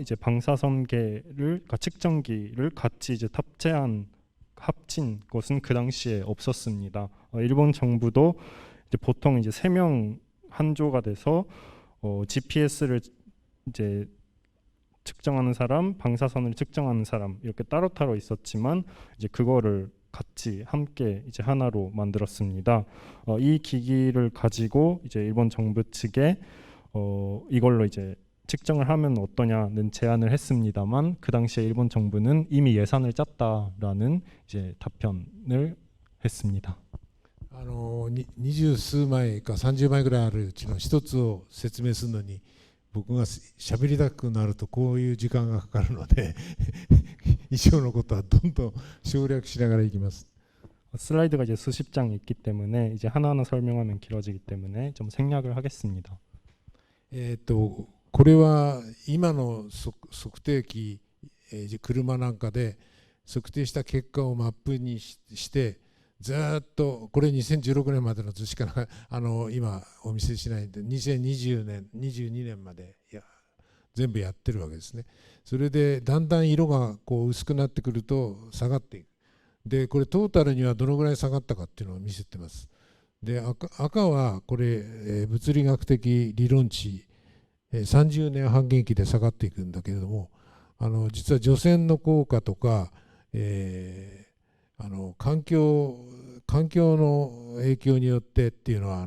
이제 방사선계를, 그러니까 측정기를 같이 이제 합친 것은 그 당시에 없었습니다. 일본 정부도 이제 보통 이제 3명 한 조가 돼서 GPS를 이제 측정하는 사람, 방사선을 측정하는 사람, 이렇게 따로따로 있었지만 이제 그거를 같이 함께 이제 하나로 만들었습니다. 이 기기를 가지고 이제 일본 정부 측에 이걸로 이제 측정을 하면 어떠냐는 제안을 했습니다만, 그 당시에 일본 정부는 이미 예산을 짰다라는 이제 답변을 했습니다. 20数枚か30枚ぐらいあるうちの一つを説明するのに、僕が喋りたくなるとこういう時間がかかるので以上のことはどんどん省略しながらいきます。 슬라이드가 이제 수십 장 있기 때문에 이제 하나하나 설명하면 길어지기 때문에 좀 생략을 하겠습니다. これは今の測定器、車なんかで測定した結果をマップにして、ずっとこれ2016年までの図しか今お見せしないんで、2020年22年まで全部やってるわけですね。それでだんだん色がこう薄くなってくると下がっていく。でこれトータルにはどのぐらい下がったかっていうのを見せてます。で赤はこれ、物理学的理論値、30年半減期で下がっていくんだけれども、実は除染の効果とか、環境の影響によってっていうのは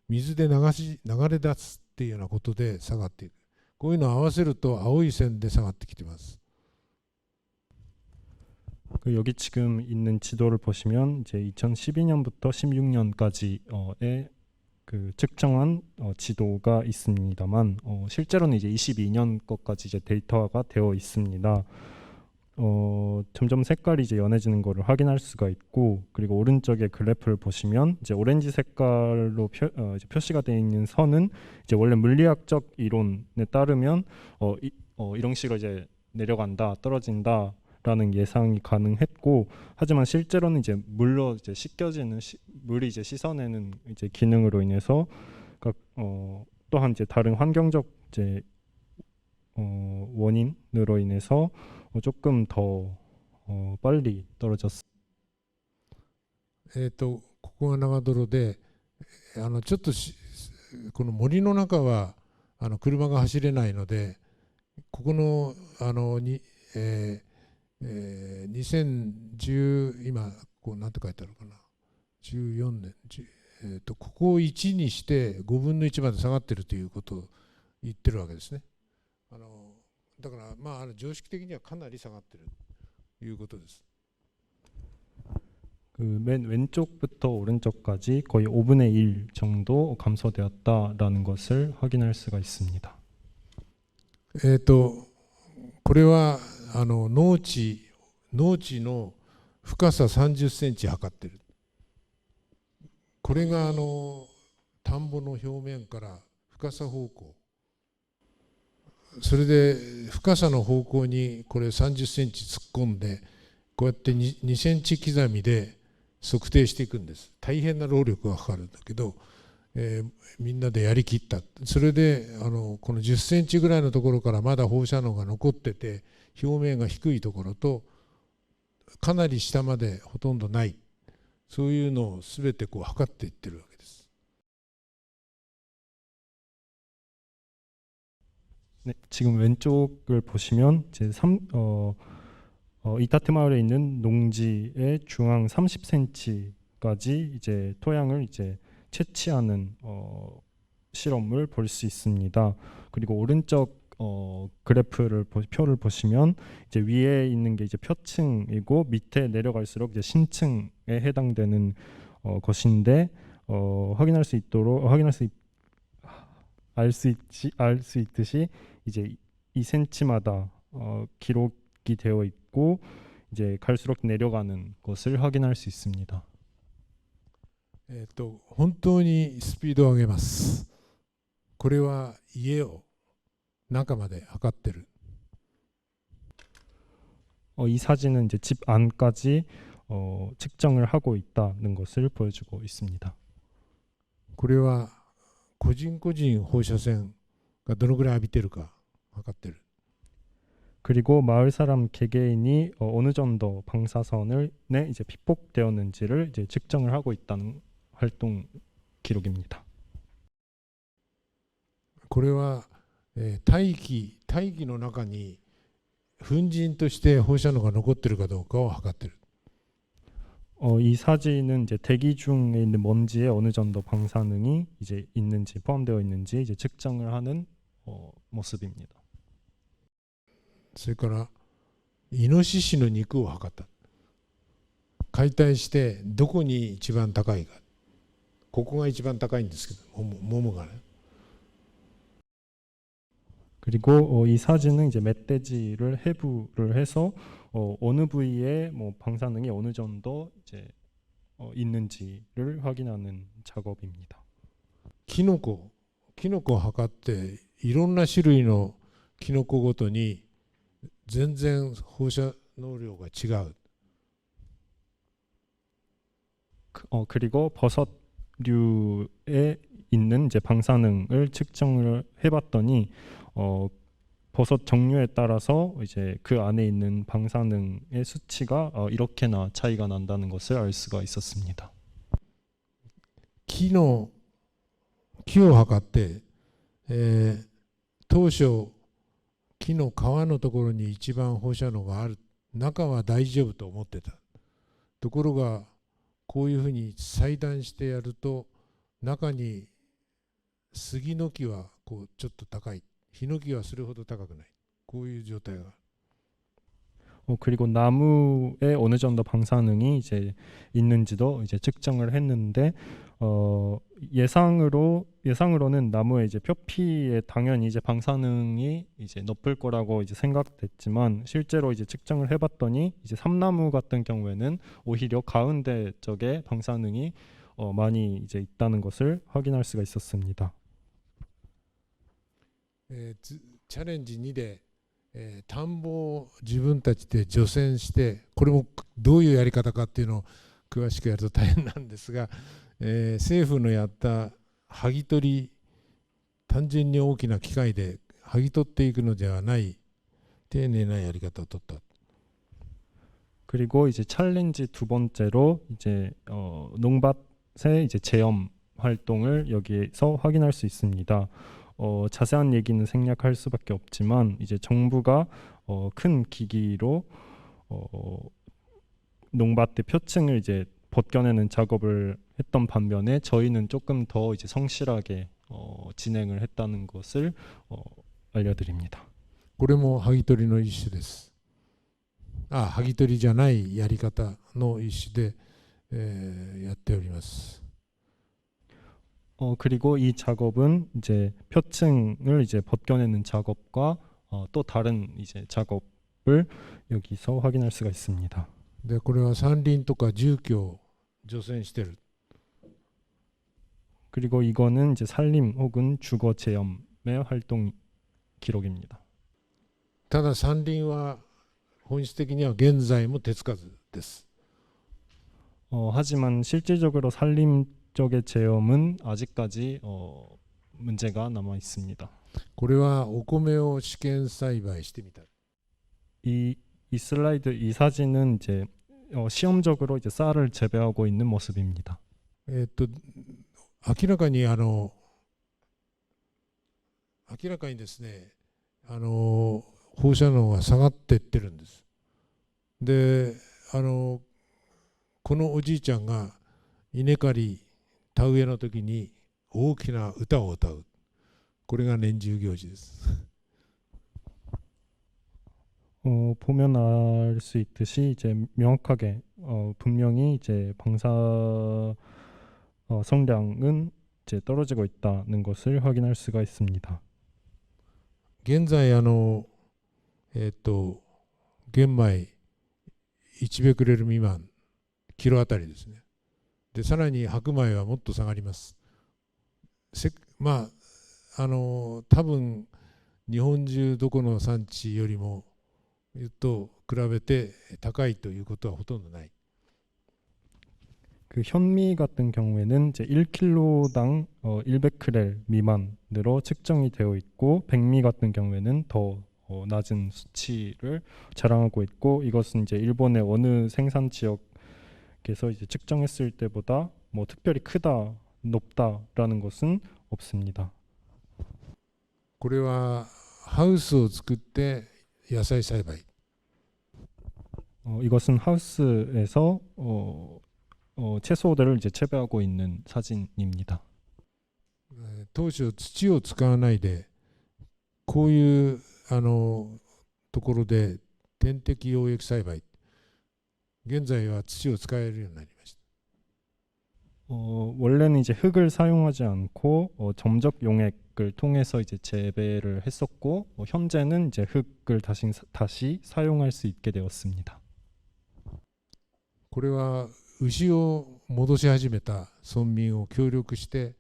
水で流れ出すっていうようなことで下がっていく。こういうのを合わせると青い線で下がってきてます。 여기 지금 있는 지도를 보시면 이제 2012년부터 16년까지의 그 측정한 지도가 있습니다만, 실제로는 이제 22년 것까지 이제 데이터가 되어 있습니다. 점점 색깔이 이제 연해지는 것을 확인할 수가 있고, 그리고 오른쪽에 그래프를 보시면 이제 오렌지 색깔로 이제 표시가 되어 있는 선은 이제 원래 물리학적 이론에 따르면 이런 식으로 이제 내려간다, 떨어진다. 라는 예상이 가능했고, 하지만 실제로는 이제 물로 이제 씻겨지는 물이 이제 씻어내는 이제 기능으로 인해서 또한 이제 다른 환경적 이제 원인으로 인해서 조금 더 빨리 떨어졌습니다. ここが長泥で、ちょっとこの森の中は車が走れないので、ここの2010今こうなんて書いてあるかな、14年、ここを1にして5分の1まで下がってるということを言ってるわけですね。だからまあ常識的にはかなり下がってるということです。 맨 왼쪽부터 오른쪽까지 거의 5분의 1 정도 감소되었다라는 것을 확인할 수가 있습니다. これは農地の深さ30センチ測ってる。これが田んぼの表面から深さ方向、それで深さの方向にこれ30センチ突っ込んで、こうやって 2センチ刻みで測定していくんです。大変な労力がかかるんだけど、みんなでやりきった。それでこの10センチぐらいのところからまだ放射能が残ってて、表面が低いところとかなり下までほとんどない、そういうのを全てこう測っていってるわけです。 네, 지금 왼쪽을 보시면 이제 이타트 마을에 있는 농지의 중앙 30cm까지 이제 토양을 이제 채취하는 실험을 볼 수 있습니다. 그리고 오른쪽 표를 보시면 이제 위에 있는 게 이제 표층이고 밑에 내려갈수록 이제 신층에 해당되는 것인데, 알 수 있듯이 이제 2cm마다 기록이 되어 있고 이제 갈수록 내려가는 것을 확인할 수 있습니다. 本当にスピードを上げます。これは家を中まで測ってる。 이 사진은 이제 집 안까지 측정을 하고 있다는 것을 보여주고 있습니다. これは個人個人放射線がどのぐらい浴びてるか測ってる。 그리고 마을 사람 개개인이 어느 정도 방사선에 이제 피폭되었는지를 이제 측정을 하고 있다는 활동 기록입니다. これは大気の中に粉塵として放射能が残ってるかどうかを測ってる。 이 사진은 이제 대기 중에 있는 먼지에 어느 정도 방사능이 이제 있는지 포함되어 있는지 이제 측정을 하는 모습입니다. それからイノシシの肉を測った。解体してどこに一番高いか、ここが一番高いんですけど、ももがね。 그리고 이 사진은 이제 멧돼지를 해부를 해서 어느 부위에 뭐 방사능이 어느 정도 이제 있는지를 확인하는 작업입니다. キノコを測っていろんな種類のキノコごとに全然放射能量が違う。 그리고 버섯류에 있는 이제 방사능을 측정을 해봤더니 버섯 종류에 따라서 이제 그 안에 있는 방사능의 수치가 이렇게나 차이가 난다는 것을 알 수가 있었습니다. 木を測って、当初木の皮のところに一番放射能がある、中は大丈夫と思ってた。ところがこういうふうに裁断してやると、中に杉の木はこうちょっと高い、ヒノキはそれほど高くない、こういう状態が。 그리고 나무에 어느 정도 방사능이 이제 있는지도 이제 측정을 했는데 예상으로는 나무의 이제 표피에 당연히 이제 방사능이 이제 높을 거라고 이제 생각됐지만 실제로 이제 측정을 해봤더니 이제 삼나무 같은 경우에는 오히려 가운데 쪽에 방사능이 많이 이제 있다는 것을 확인할 수가 있었습니다. チャレンジ2で、田んぼを自分たちで除染して、これもどういうやり方かっていうのを詳しくやると大変なんですが、政府のやった剥ぎ取り、単純に大きな機械で剥ぎ取っていくのではない丁寧なやり方を取った。 그리고 이제 챌린지 두 번째로 이제 농밭의 이제 체험 활동을 여기에서 확인할 수 있습니다. 자세한 얘기는 생략할 수밖에 없지만 이제 정부가 큰 기기로 농밭의 표층을 이제 벗겨내는 작업을 했던 반면에 저희는 조금 더 이제 성실하게 진행을 했다는 것을 알려드립니다. これも剥ぎ取りの一種です。剥ぎ取りじゃないやり方の一種で、やっております。 그리고 이 작업은 이제 표층을 이제 벗겨내는 작업과 또 다른 이제 작업을 여기서 확인할 수가 있습니다. でこれは山林とか住居を除染してる。 그리고 이거는 이제 산림 혹은 주거 체험의 활동 기록입니다. ただ山林は本質的には現在も手つかずです。 하지만 실질적으로 산림 쪽의 체험은 아직까지 문제가 남아 있습니다. これはお米を試験栽培してみた。 이 슬라이드 이 사진은 이제 시험적으로 이제 쌀을 재배하고 있는 모습입니다. 明らかにですね、放射能が下がっていってるんです。で、このおじいちゃんが稲刈り田植えの時に大きな歌を歌う。これが年中行事です。 보면 알 수 있듯이 이제 명확하게 분명히 이제 방사 성량은 이제 떨어지고 있다는 것을 확인할 수가 있습니다. 現在玄米1ベクレル未満キロあたりですね。でさらに白米はもっと下がります。多分日本中どこの産地よりもと比べて高いということはほとんどない。 그 현미 같은 경우에는 이제 1kg당 100크렐 미만으로 측정이 되어 있고 백미 같은 경우에는 더 낮은 수치를 자랑하고 있고 이것은 이제 일본의 어느 생산 지역에서 이제 측정했을 때보다 뭐 특별히 크다, 높다라는 것은 없습니다. これはハウスを作って野菜栽培。 이것은 하우스에서 채소들을 이제 재배하고 있는 사진입니다. 当初土を使わないでこういうところで点滴溶液栽培、現在は土を使えるようになりました。 원래는 이제 흙을 사용하지 않고 점적 용액을 통해서 이제 재배를 했었고 현재는 이제 흙을 다시 사용할 수 있게 되었습니다. これは牛を戻し始めた村民を協力して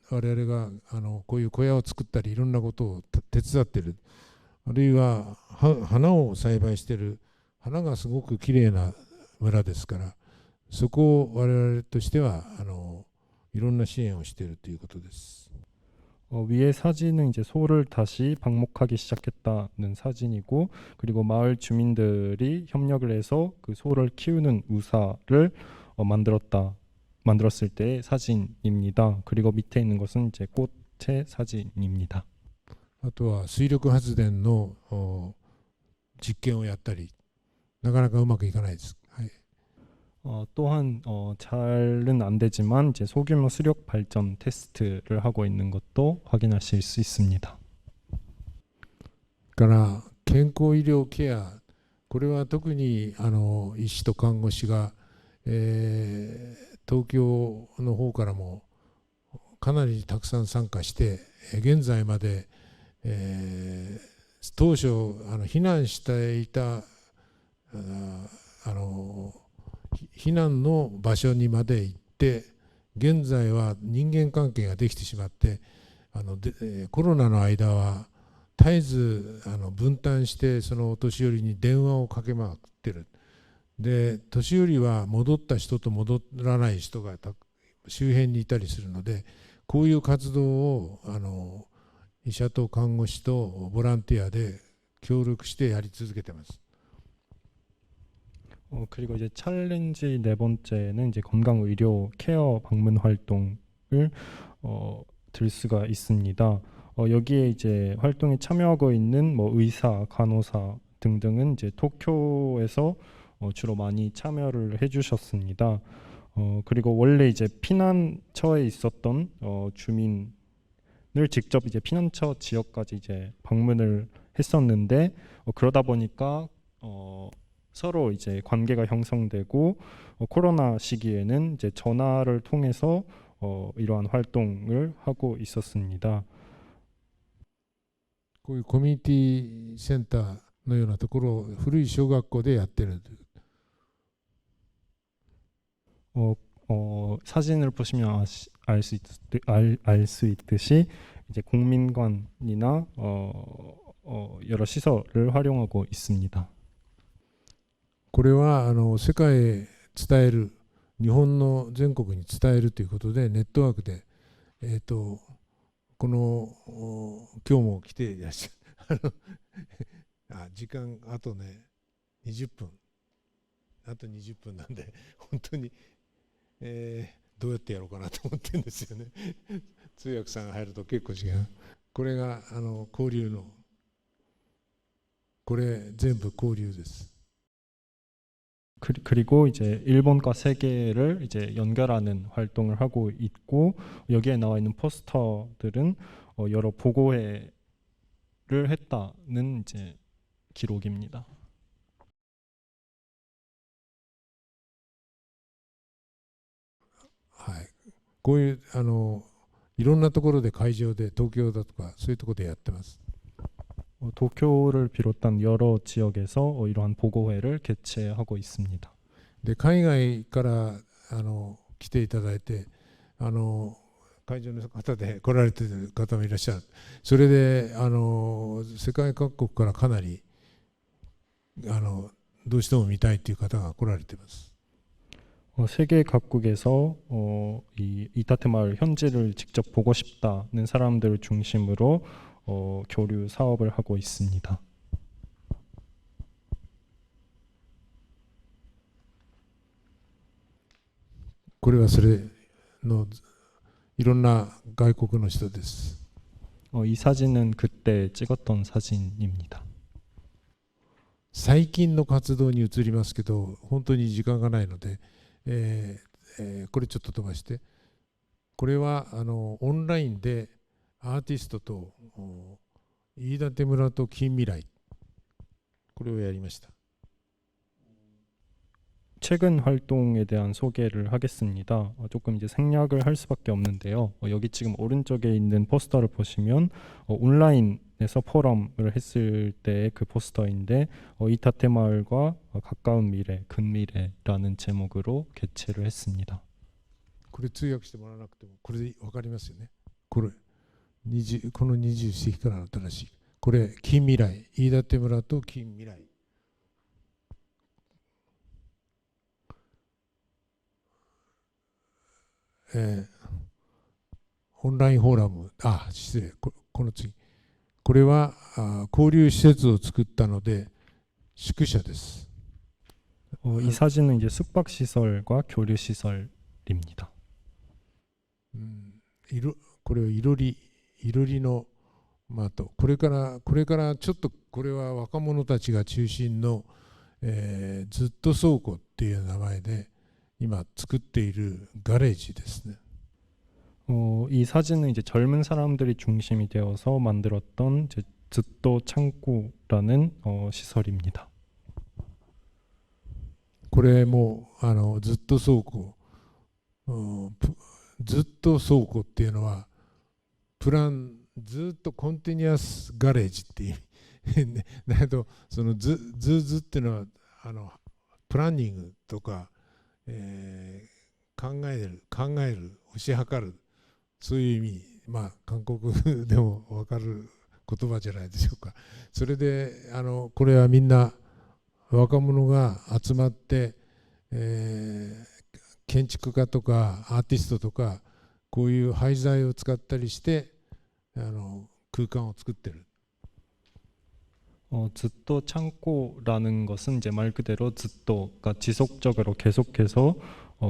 我々がこういう小屋を作ったりいろんなことを手伝ってる。あるいは花を栽培してる。花がすごくきれいな村ですから、そこを我々としてはいろんな支援をしているということです。 위의 사진은 이제 소를 다시 방목하기 시작했다는 사진이고 그리고 마을 주민들이 협력을 해서 그 소를 키우는 우사를 만들었을 때의 사진입니다. 그리고 밑에 있는 것은 이제 꽃의 사진입니다. あとは水力発電の実験をやったり、なかなかうまくいかないです。 또한 잘은 안 되지만 이제 소규모 수력 발전 테스트를 하고 있는 것도 확인하실 수 있습니다. から健康医療ケア、これは特に医師と看護師が、東京の方からもかなりたくさん参加して、現在まで、当初避難していた避難の場所にまで行って、現在は人間関係ができてしまって、コロナの間は絶えず分担してそのお年寄りに電話をかけまくってる。で年寄りは戻った人と戻らない人が周辺にいたりするので、こういう活動を医者と看護師とボランティアで協力してやり続けてます。 그리고 이제 챌린지 네 번째는 이제 건강 의료 케어 방문 활동을 들 수가 있습니다. 여기에 이제 활동에 참여하고 있는 뭐 의사, 간호사 등등은 이제 도쿄에서 주로 많이 참여를 해주셨습니다. 그리고 원래 이제 피난처에 있었던 주민을 직접 이제 피난처 지역까지 이제 방문을 했었는데 그러다 보니까 서로 이제 관계가 형성되고 코로나 시기에는 이제 전화를 통해서 이러한 활동을 하고 있었습니다. こういうコミュニティセンターのようなところを古い小学校でやってる。 사진을 보시면 알 수 있듯이 이제 공민관이나 여러 시설을 활용하고 있습니다. これは世界へ伝える、日本の全国に伝えるということでネットワークで、この今日も来ていらっしゃる時間あとね20分あと20分なんで本当に、どうやってやろうかなと思ってるんですよね。通訳さんが入ると結構違う。これが交流のこれ全部交流です。 그리고 이제 일본과 세계를 이제 연결하는 활동을 하고 있고 여기에 나와 있는 포스터들은 여러 보고회를 했다는 이제 기록입니다. はい、こういういろんなところで会場で東京だとかそういうところでやってます。 도쿄를 비롯한 여러 지역에서 이러한 보고회를 개최하고 있습니다. で海外から来ていただいて会場の方で来られている方もいらっしゃる。それで世界各国からかなりどうしても見たいという方が来られています。 세계 각국에서 이 이타테 마을 현지를 직접 보고 싶다는 사람들을 중심으로 교류 사업을 하고 있습니다. これはそれのいろんな外国の人です。 이 사진은 그때 찍었던 사진입니다. 最近の活動に移りますけど本当に時間がないので、これちょっと飛ばして、これはオンラインでアーティストと飯舘村と近未来これをやりました。 최근 활동에 대한 소개를 하겠습니다. 조금 이제 생략을 할 수밖에 없는데요. 여기 지금 오른쪽에 있는 포스터를 보시면 온라인에서 포럼을 했을 때의 그 포스터인데 이타테 마을과 가까운 미래, 근미래라는 제목으로 개최를 했습니다. これ通訳してもらわなくてもこれで分かりますよね。この20世紀からの新しいこれ近未来、飯舘村と近未来。 オンラインフォーラム、失礼、この次、これは交流施設を作ったので宿舎です。 이 사진은 이제 숙박 시설과 교류 시설입니다. これはいろりのこれからちょっとこれは若者たちが中心の、ずっと倉庫っていう名前で。 今作っているガレージですね。 이 사진은 이제 젊은 사람들이 중심이 되어서 만들었던 이제 즈또 창고라는 시설입니다. これもずっと倉庫、ずっと倉庫っていうのはプランずっとコンティニュアスガレージっていう意味だけどそのずっていうのはプランニングとか 考える推し量るそういう意味、韓国でも分かる言葉じゃないでしょうか。それでこれはみんな若者が集まって、建築家とかアーティストとかこういう廃材を使ったりして空間を作ってる。 즈또 창고라는 것은 이제 말 그대로 즈또가 지속적으로 계속해서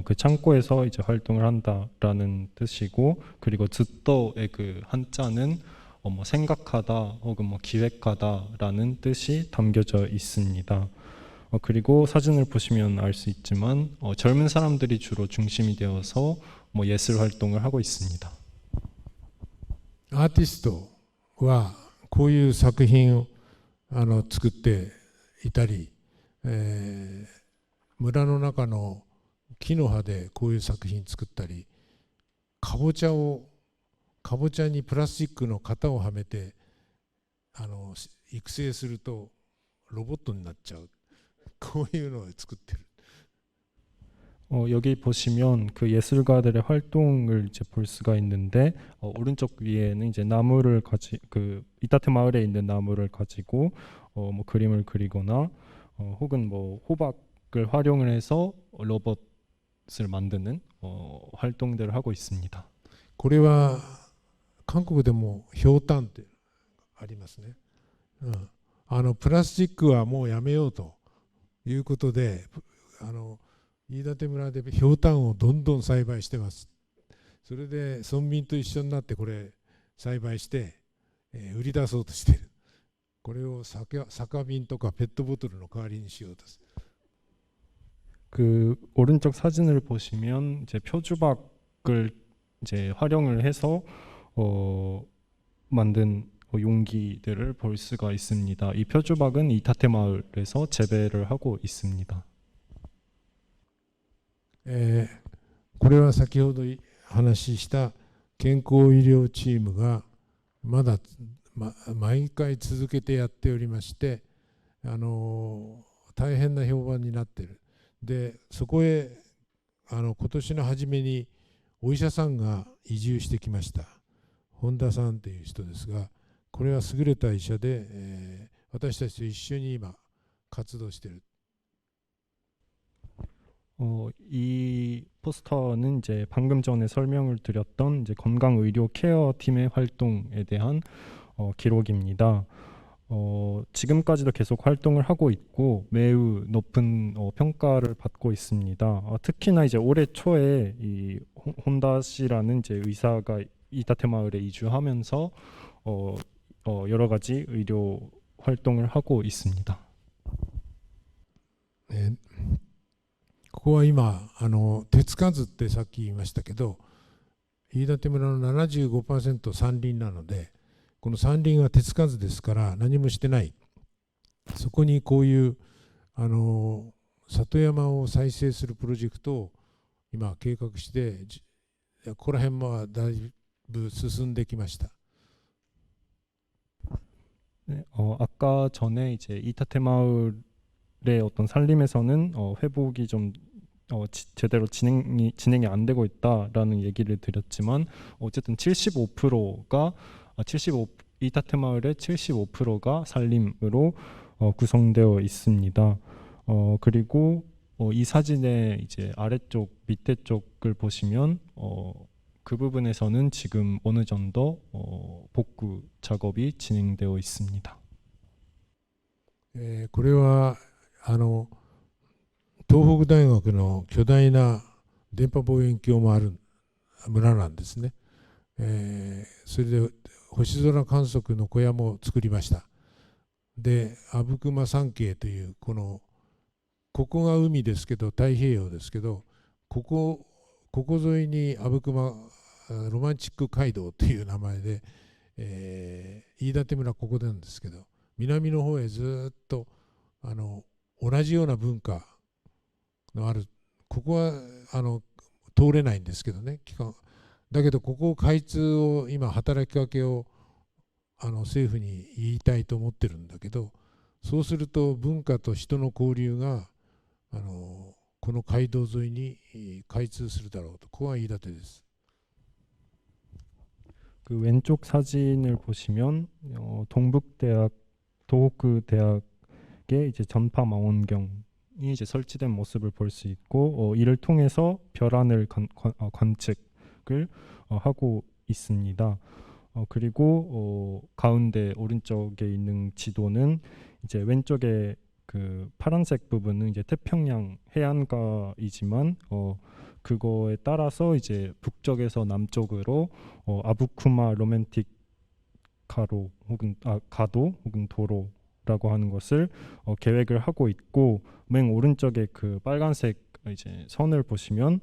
그 창고에서 이제 활동을 한다라는 뜻이고, 그리고 즈또의 그 한자는 뭐 생각하다 혹은 뭐 기획하다라는 뜻이 담겨져 있습니다. 그리고 사진을 보시면 알 수 있지만 젊은 사람들이 주로 중심이 되어서 뭐 예술 활동을 하고 있습니다. アーティストはこういう作品を作っていたり、村の中の木の葉でこういう作品作ったり、かぼちゃにプラスチックの型をはめて育成するとロボットになっちゃう、こういうのを作ってる。 여기 보시면 그 예술가들의 활동을 이제 볼 수가 있는데, 오른쪽 위에는 이제 나무를 그 이타테 마을에 있는 나무를 가지고 뭐 그림을 그리거나 혹은 뭐 호박을 활용을 해서 로봇을 만드는 활동들을 하고 있습니다. これは韓国でもひょうたんってありますね。プラスチックはもうやめようということで、飯舘村でひょうたんをどんどん栽培してます。それで村民と一緒になってこれ栽培して、売り出そうとしている。これを酒瓶とかペットボトルの代わりにしようとする。 그 오른쪽 사진을 보시면 이제 표주박을 이제 활용을 해서 만든 용기들을 볼 수가 있습니다. 이 표주박은 이타테 마을에서 재배를 하고 있습니다. これは先ほど話した健康医療チームがまだ毎回続けてやっておりまして、大変な評判になっている。でそこへ今年の初めにお医者さんが移住してきました。本田さんという人ですが、これは優れた医者で、私たちと一緒に今活動している。 이 포스터는 이제 방금 전에 설명을 드렸던 이제 건강의료 케어 팀의 활동에 대한 기록입니다. 지금까지도 계속 활동을 하고 있고 매우 높은 평가를 받고 있습니다. 특히나 이제 올해 초에 이 혼다 씨라는 이제 의사가 이타테 마을에 이주하면서 여러 가지 의료 활동을 하고 있습니다. ここは今手つかずってさっき言いましたけど、飯舘村の 75% 山林なので、この山林は手つかずですから何もしてない。そこにこういう里山を再生するプロジェクトを今計画して、ここら辺もだいぶ進んできました。 네, 아까 전에 이제 이타테 마을의 어떤 산림에서는 회복이 좀 제대로 진행이 안 되고 있다라는 얘기를 드렸지만, 어쨌든 75%가 이타테 마을의 75%가 산림으로 구성되어 있습니다. 그리고 이 사진의 이제 아래쪽 밑에 쪽을 보시면 그 부분에서는 지금 어느 정도 복구 작업이 진행되어 있습니다. これは東北大学の巨大な電波望遠鏡もある村なんですね。それで星空観測の小屋も作りました。で阿武隈山系というここが海ですけど太平洋ですけど、ここ沿いに阿武隈ロマンチック街道という名前で、飯舘村ここなんですけど、南の方へずっと同じような文化のある、ここは通れないんですけどね、だけどここを開通を今働きかけを政府に言いたいと思ってるんだけど、そうすると文化と人の交流がこの街道沿いに開通するだろうと。ここが飯舘です。 그 왼쪽 사진을 보시면 동북대학 도호쿠 대학의 이제 전파 망원경이 이제 설치된 모습을 볼 수 있고, 이를 통해서 별하늘 관측을 하고 있습니다. 그리고 가운데 오른쪽에 있는 지도는 이제 왼쪽에 그 파란색 부분은 이제 태평양 해안가이지만 그거에 따라서 이제 북쪽에서 남쪽으로 아부쿠마 로맨틱 가로 혹은 가도 혹은 도로라고 하는 것을 계획을 하고 있고, 맨 오른쪽에 그 빨간색 이제 선을 보시면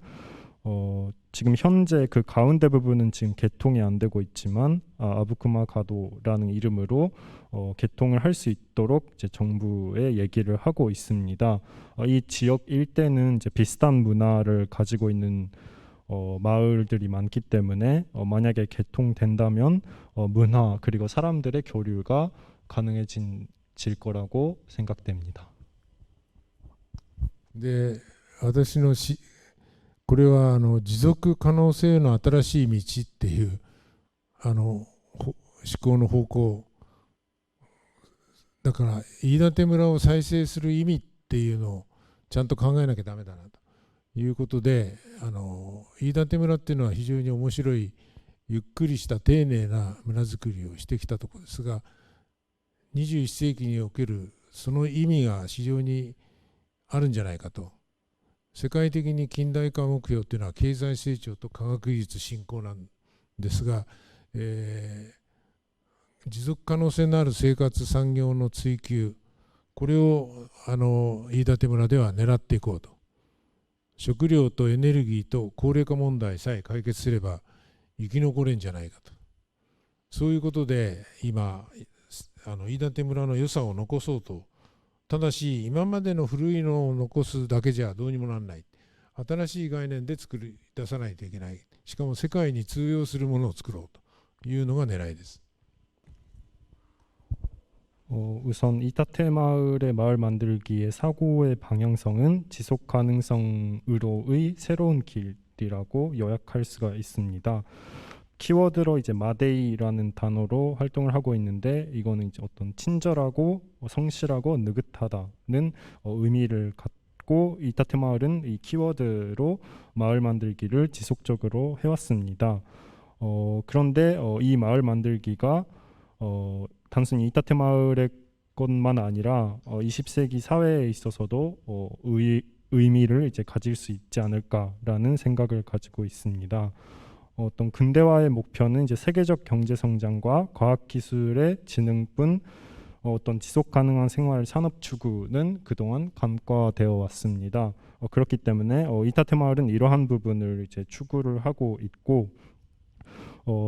지금 현재 그 가운데 부분은 지금 개통이 안 되고 있지만 아부쿠마 가도라는 이름으로 개통을 할 수 있도록 이제 정부에 얘기를 하고 있습니다. 이 지역 일대는 이제 비슷한 문화를 가지고 있는 마을들이 많기 때문에 만약에 개통된다면 문화 그리고 사람들의 교류가 가능해질 거라고 생각됩니다. で、私のこれは持続可能性の新しい道っていう思考の方向だから、飯舘村を再生する意味っていうのをちゃんと考えなきゃダメだなということで、飯舘村っていうのは非常に面白いゆっくりした丁寧な村づくりをしてきたところですが、21世紀におけるその意味が非常にあるんじゃないかと。世界的に近代化目標というのは経済成長と科学技術進歩なんですが、持続可能性のある生活産業の追求、これを飯舘村では狙っていこうと。食料とエネルギーと高齢化問題さえ解決すれば生き残れんじゃないかと。そういうことで今飯舘村の良さを残そうと。ただし今までの古いのを残すだけじゃどうにもならない。新しい概念で作り出さないといけない。しかも世界に通用するものを作ろうというのが狙いです。 우선 이타테 마을의 마을 만들기의 사고의 방향성은 지속 가능성으로의 새로운 길이라고 요약할 수가 있습니다. 키워드로 이제 마데이라는 단어로 활동을 하고 있는데, 이거는 이제 어떤 친절하고 성실하고 느긋하다는 의미를 갖고 이타테 마을은 이 키워드로 마을 만들기를 지속적으로 해왔습니다. 그런데 이 마을 만들기가 단순히 이타테 마을의 것만 아니라 20세기 사회에 있어서도 의미를 이제 가질 수 있지 않을까라는 생각을 가지고 있습니다. 어떤 근대화의 목표는 이제 세계적 경제 성장과 과학 기술의 진흥뿐 어떤 지속 가능한 생활 산업 추구는 그동안 간과되어 왔습니다. 그렇기 때문에 이타테 마을은 이러한 부분을 이제 추구를 하고 있고,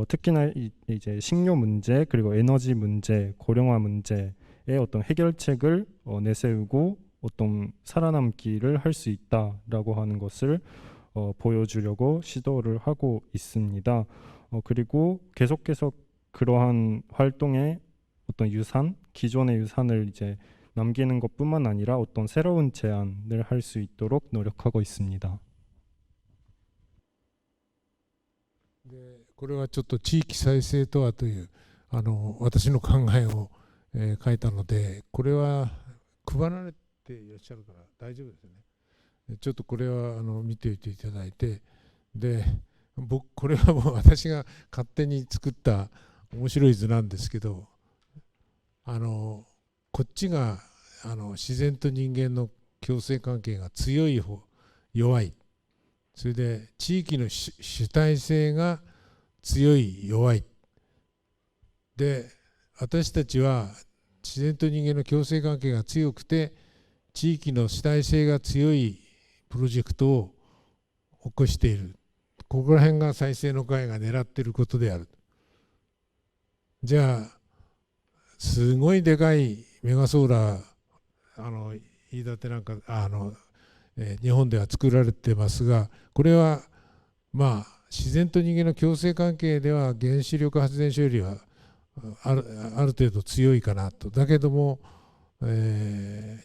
특히나 이제 식료 문제 그리고 에너지 문제, 고령화 문제의 어떤 해결책을 내세우고 어떤 살아남기를 할 수 있다라고 하는 것을 보여주려고 시도를 하고 있습니다. 그리고 계속해서 그러한 활동의 어떤 유산, 기존의 유산을 이제 남기는 것뿐만 아니라 어떤 새로운 제안을 할 수 있도록 노력하고 있습니다. これはちょっと地域再生とはという私の考えを、書いたので、これは配られていらっしゃるから大丈夫ですよね。ちょっとこれは見ておいていただいて、でこれはもう私が勝手に作った面白い図なんですけど、こっちが自然と人間の共生関係が強い方、弱い、それで地域の主体性が強い弱いで、私たちは自然と人間の共生関係が強くて地域の主体性が強いプロジェクトを起こしている。ここら辺が再生の会が狙っていることである。じゃあすごいでかいメガソーラー飯舘なんか日本では作られてますが、これはまあ自然と人間の共生関係では原子力発電所よりはある程度強いかなと。だけども、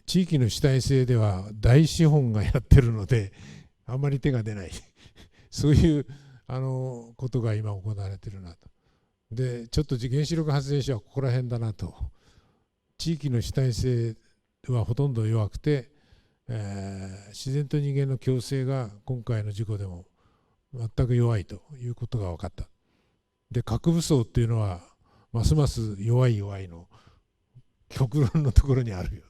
地域の主体性では大資本がやってるのであんまり手が出ないそういうことが今行われてるなと。でちょっと原子力発電所はここら辺だなと。地域の主体性はほとんど弱くて、自然と人間の共生が今回の事故でも全く弱いということが分かった。で核武装っていうのはますます弱いの極論のところにあるよ。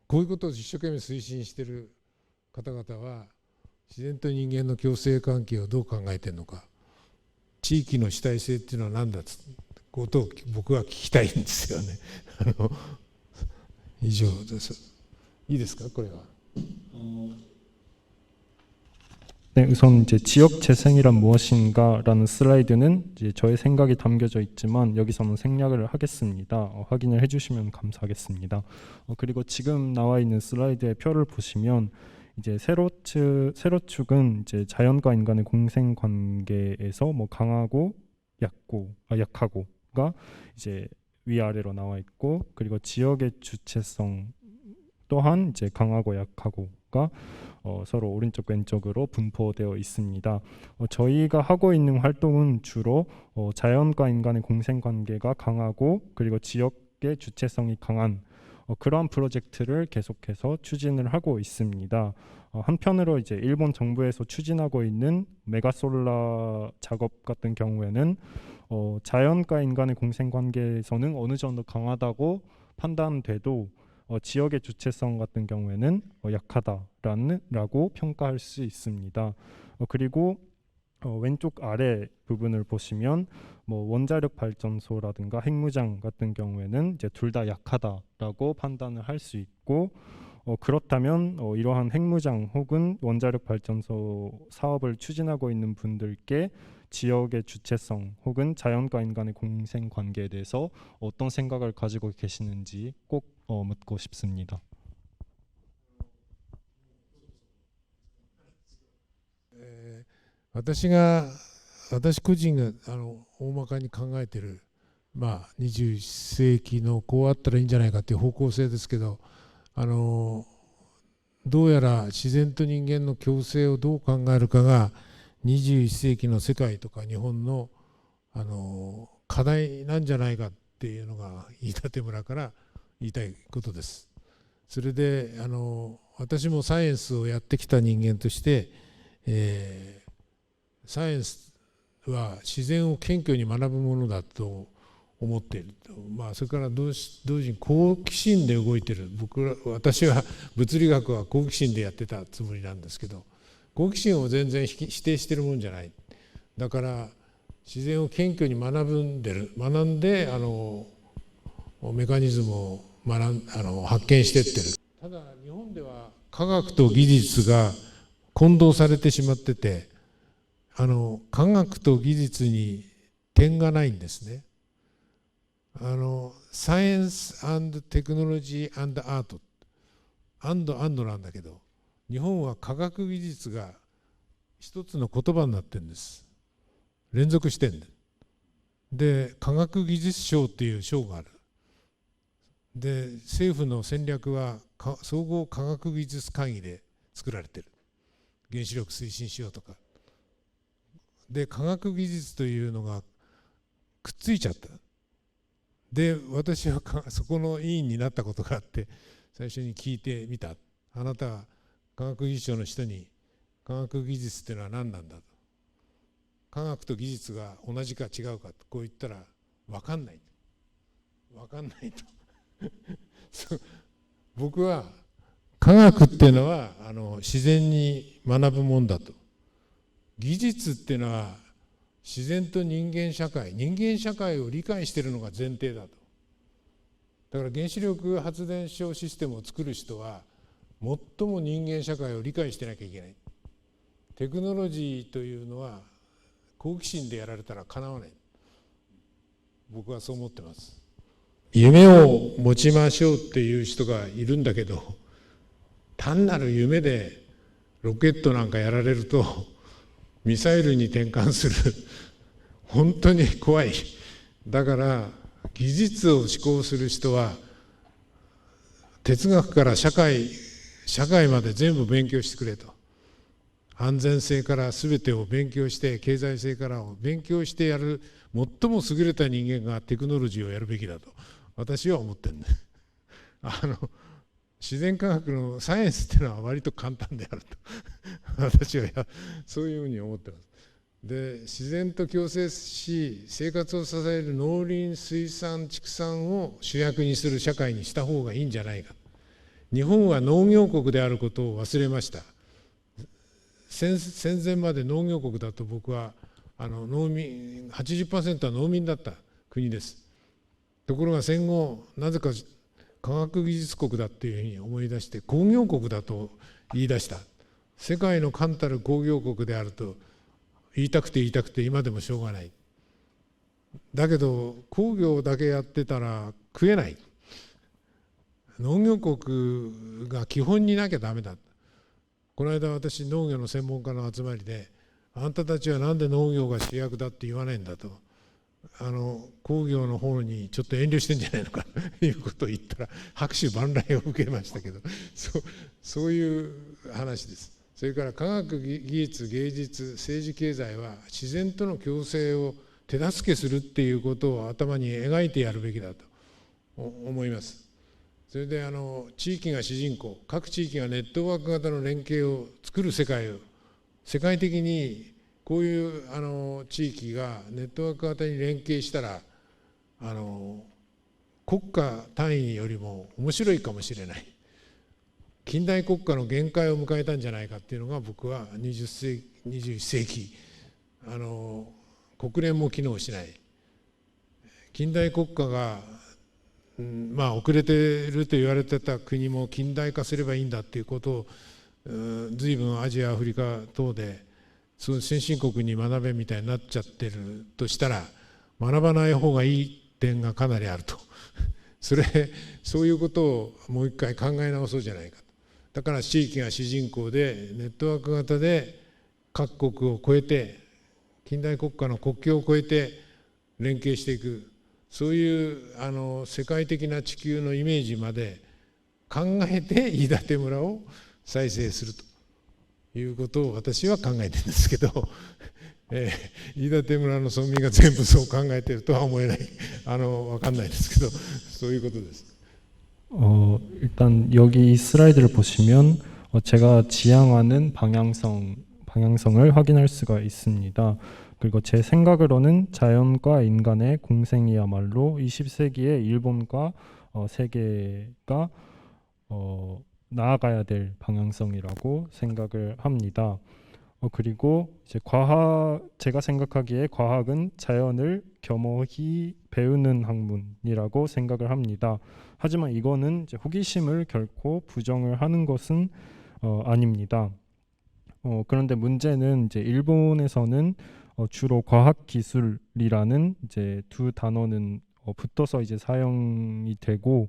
こういうことを一生懸命推進している方々は自然と人間の共生関係をどう考えているのか、地域の主体性っていうのは何だってことを僕は聞きたいんですよね。以上です。いいですか、これは。 네, 우선 이제 지역 재생이란 무엇인가라는 슬라이드는 이제 저의 생각이 담겨져 있지만 여기서는 생략을 하겠습니다. 확인을 해주시면 감사하겠습니다. 그리고 지금 나와 있는 슬라이드의 표를 보시면 이제 세로축은 이제 자연과 인간의 공생 관계에서 뭐 강하고 약하고가 이제 위아래로 나와 있고, 그리고 지역의 주체성 또한 이제 강하고 약하고가 서로 오른쪽 왼쪽으로 분포되어 있습니다. 저희가 하고 있는 활동은 주로 자연과 인간의 공생관계가 강하고 그리고 지역의 주체성이 강한 그러한 프로젝트를 계속해서 추진을 하고 있습니다. 한편으로 이제 일본 정부에서 추진하고 있는 메가솔라 작업 같은 경우에는 자연과 인간의 공생관계에서는 어느 정도 강하다고 판단돼도 지역의 주체성 같은 경우에는 약하다라고 평가할 수 있습니다. 그리고 왼쪽 아래 부분을 보시면 뭐 원자력 발전소라든가 핵무장 같은 경우에는 이제 둘 다 약하다라고 판단을 할 수 있고, 그렇다면 이러한 핵무장 혹은 원자력 발전소 사업을 추진하고 있는 분들께 지역의 주체성 혹은 자연과 인간의 공생 관계에 대해서 어떤 생각을 가지고 계시는지 꼭 묻고 싶습니다. 私個人が大まかに考えている、21世紀のこうあったらいいんじゃないかという方向性ですけど、どうやら自然と人間の共生をどう考えるかが21世紀の世界とか日本の課題なんじゃないかっていうのが飯舘村から言いたいことです。それで私もサイエンスをやってきた人間として、サイエンスは自然を謙虚に学ぶものだと思っている。それから同時に好奇心で動いている。私は物理学は好奇心でやってたつもりなんですけど、好奇心を全然否定しているもんじゃない。だから自然を謙虚に学んでメカニズムを発見していってる。ただ日本では科学と技術が混同されてしまってて、科学と技術に点がないんですね。サイエンス&テクノロジー&アートなんだけど、日本は科学技術が一つの言葉になってるんです。連続してんで、科学技術賞っていう賞がある。で、政府の戦略は総合科学技術会議で作られてる。原子力推進しようとか。で、科学技術というのがくっついちゃった。で、私はそこの委員になったことがあって、最初に聞いてみた。あなたは科学技術省の人に科学技術っていうのは何なんだと。科学と技術が同じか違うかとこう言ったら分かんないと僕は科学っていうのは自然に学ぶもんだと。技術っていうのは自然と人間社会を理解しているのが前提だと。だから原子力発電所システムを作る人は最も人間社会を理解してなきゃいけない。テクノロジーというのは好奇心でやられたらかなわない。僕はそう思ってます。夢を持ちましょうっていう人がいるんだけど、単なる夢でロケットなんかやられるとミサイルに転換する本当に怖い。だから技術を思考する人は哲学から社会まで全部勉強してくれと。安全性から全てを勉強して、経済性からを勉強してやる最も優れた人間がテクノロジーをやるべきだと私は思ってるんで自然科学のサイエンスっていうのは割と簡単であると私はそういうふうに思ってます。で自然と共生し生活を支える農林水産畜産を主役にする社会にした方がいいんじゃないか。日本は農業国であることを忘れました。戦前まで農業国だと僕は農民 80% は農民だった国です。ところが戦後なぜか科学技術国だっていうふうに思い出して工業国だと言い出した。世界の冠たる工業国であると言いたくて今でもしょうがない。だけど工業だけやってたら食えない。農業国が基本になきゃダメだ。この間私農業の専門家の集まりで、あんたたちはなんで農業が主役だって言わないんだと、工業の方にちょっと遠慮してんじゃないのかということを言ったら拍手万来を受けましたけど、そういう話です。それから科学技術芸術政治経済は自然との共生を手助けするっていうことを頭に描いてやるべきだと思います。それで地域が主人公、各地域がネットワーク型の連携を作る世界を、世界的にこういう地域がネットワーク型に連携したら国家単位よりも面白いかもしれない。近代国家の限界を迎えたんじゃないかっていうのが僕は21世紀国連も機能しない近代国家が遅れていると言われてた国も近代化すればいいんだっていうことを随分アジアアフリカ等で先進国に学べみたいになっちゃってるとしたら学ばない方がいい点がかなりあるとそういうことをもう一回考え直そうじゃないかと。だから地域が主人公でネットワーク型で各国を超えて近代国家の国境を越えて連携していく、そういう世界的な地球のイメージまで考えて飯舘村を再生するということを私は考えてるんですけど飯舘村の村民が全部そう考えているとは思えない分かんないですけどそういうことです。일단 여기 슬라이드를 보시면 제가 지향하는 방향성을 확인할 수가 있습니다. 그리고 제 생각으로는 자연과 인간의 공생이야말로 20세기의 일본과 세계가 나아가야 될 방향성이라고 생각을 합니다. 그리고 이제 제가 생각하기에 과학은 자연을 겸허히 배우는 학문이라고 생각을 합니다. 하지만 이거는 이제 호기심을 결코 부정을 하는 것은 아닙니다. 그런데 문제는 이제 일본에서는 주로 과학기술이라는 이제 두 단어는 붙어서 이제 사용이 되고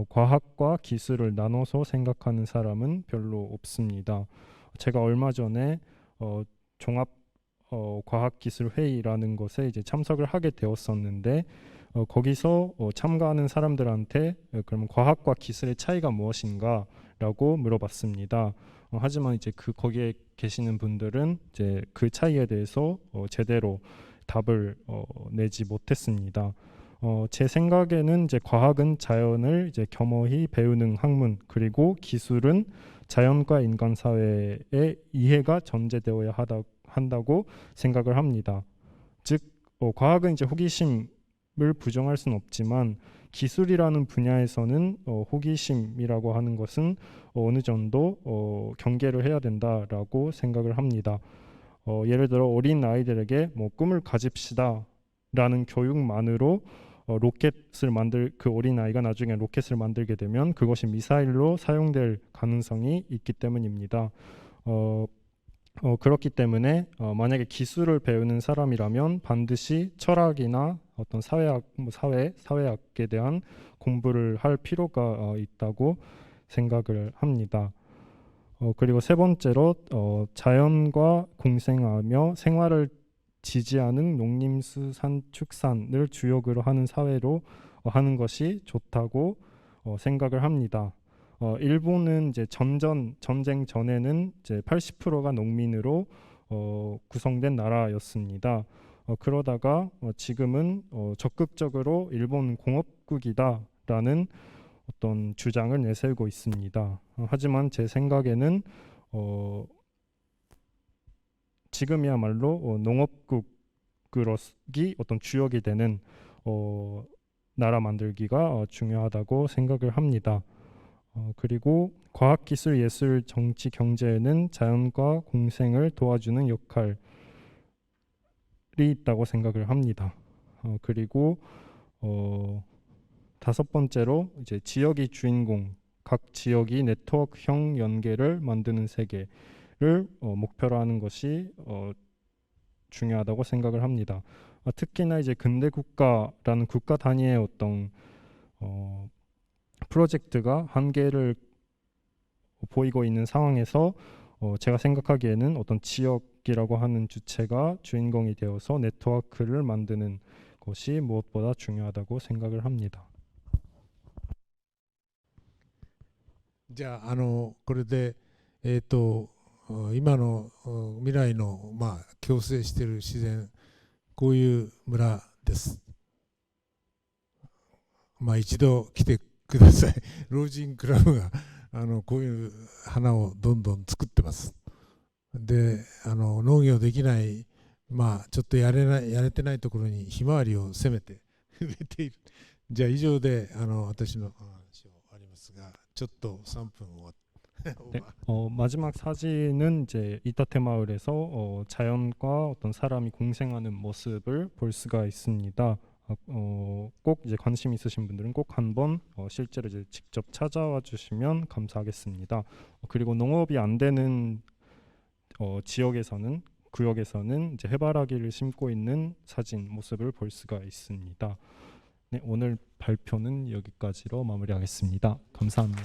과학과 기술을 나눠서 생각하는 사람은 별로 없습니다. 제가 얼마 전에 종합 과학기술회의라는 것에 이제 참석을 하게 되었었는데 거기서 참가하는 사람들한테 그러면 과학과 기술의 차이가 무엇인가라고 물어봤습니다. 하지만 이제 거기에 계시는 분들은 이제 그 차이에 대해서 제대로 답을 내지 못했습니다. 제 생각에는 이제 과학은 자연을 이제 겸허히 배우는 학문, 그리고 기술은 자연과 인간 사회의 이해가 전제되어야 한다고 생각을 합니다. 즉 과학은 이제 호기심을 부정할 수는 없지만 기술이라는 분야에서는 호기심이라고 하는 것은 어느 정도 경계를 해야 된다라고 생각을 합니다. 예를 들어 어린 아이들에게 뭐 꿈을 가집시다라는 교육만으로 그 어린 아이가 나중에 로켓을 만들게 되면 그것이 미사일로 사용될 가능성이 있기 때문입니다. 그렇기 때문에 만약에 기술을 배우는 사람이라면 반드시 철학이나 어떤 사회학에 대한 공부를 할 필요가 있다고 생각을 합니다. 그리고 세 번째로 자연과 공생하며 생활을 지지하는 농림수산축산을 주역으로 하는 사회로 하는 것이 좋다고 생각을 합니다. 일본은 이제 전쟁 전에는 이제 80%가 농민으로 구성된 나라였습니다. 그러다가 지금은 적극적으로 일본 공업국이다라는 어떤 주장을 내세우고 있습니다. 하지만 제 생각에는 지금이야말로 농업국으로기 어떤 주역이 되는 나라 만들기가 중요하다고 생각을 합니다. 그리고 과학, 기술, 예술, 정치, 경제에는 자연과 공생을 도와주는 역할이 있다고 생각을 합니다. 그리고 다섯 번째로 이제 지역이 주인공, 각 지역이 네트워크형 연계를 만드는 세계를 목표로 하는 것이 중요하다고 생각을 합니다. 특히나 이제 근대 국가라는 국가 단위의 어떤 프로젝트가 한계를 보이고 있는 상황에서 제가 생각하기에는 어떤 지역이라고 하는 주체가 주인공이 되어서 네트워크를 만드는 것이 무엇보다 중요하다고 생각을 합니다. じゃあ、これで、今の未来の、共生している自然、こういう村です。一度来てください。老人クラブがこういう花をどんどん作ってます。で、農業できない、ちょっとやれてないところにひまわりをせめて植えている。じゃあ以上で私の話を終わりますが、ちょっと3分終わって。 네, 마지막 사진은 이제 이타테 마을에서 자연과 어떤 사람이 공생하는 모습을 볼 수가 있습니다. 꼭 이제 관심 있으신 분들은 꼭 한번 실제로 이제 직접 찾아와 주시면 감사하겠습니다. 그리고 농업이 안 되는 지역에서는 구역에서는 이제 해바라기를 심고 있는 사진 모습을 볼 수가 있습니다. 네, 오늘 발표는 여기까지로 마무리하겠습니다. 감사합니다.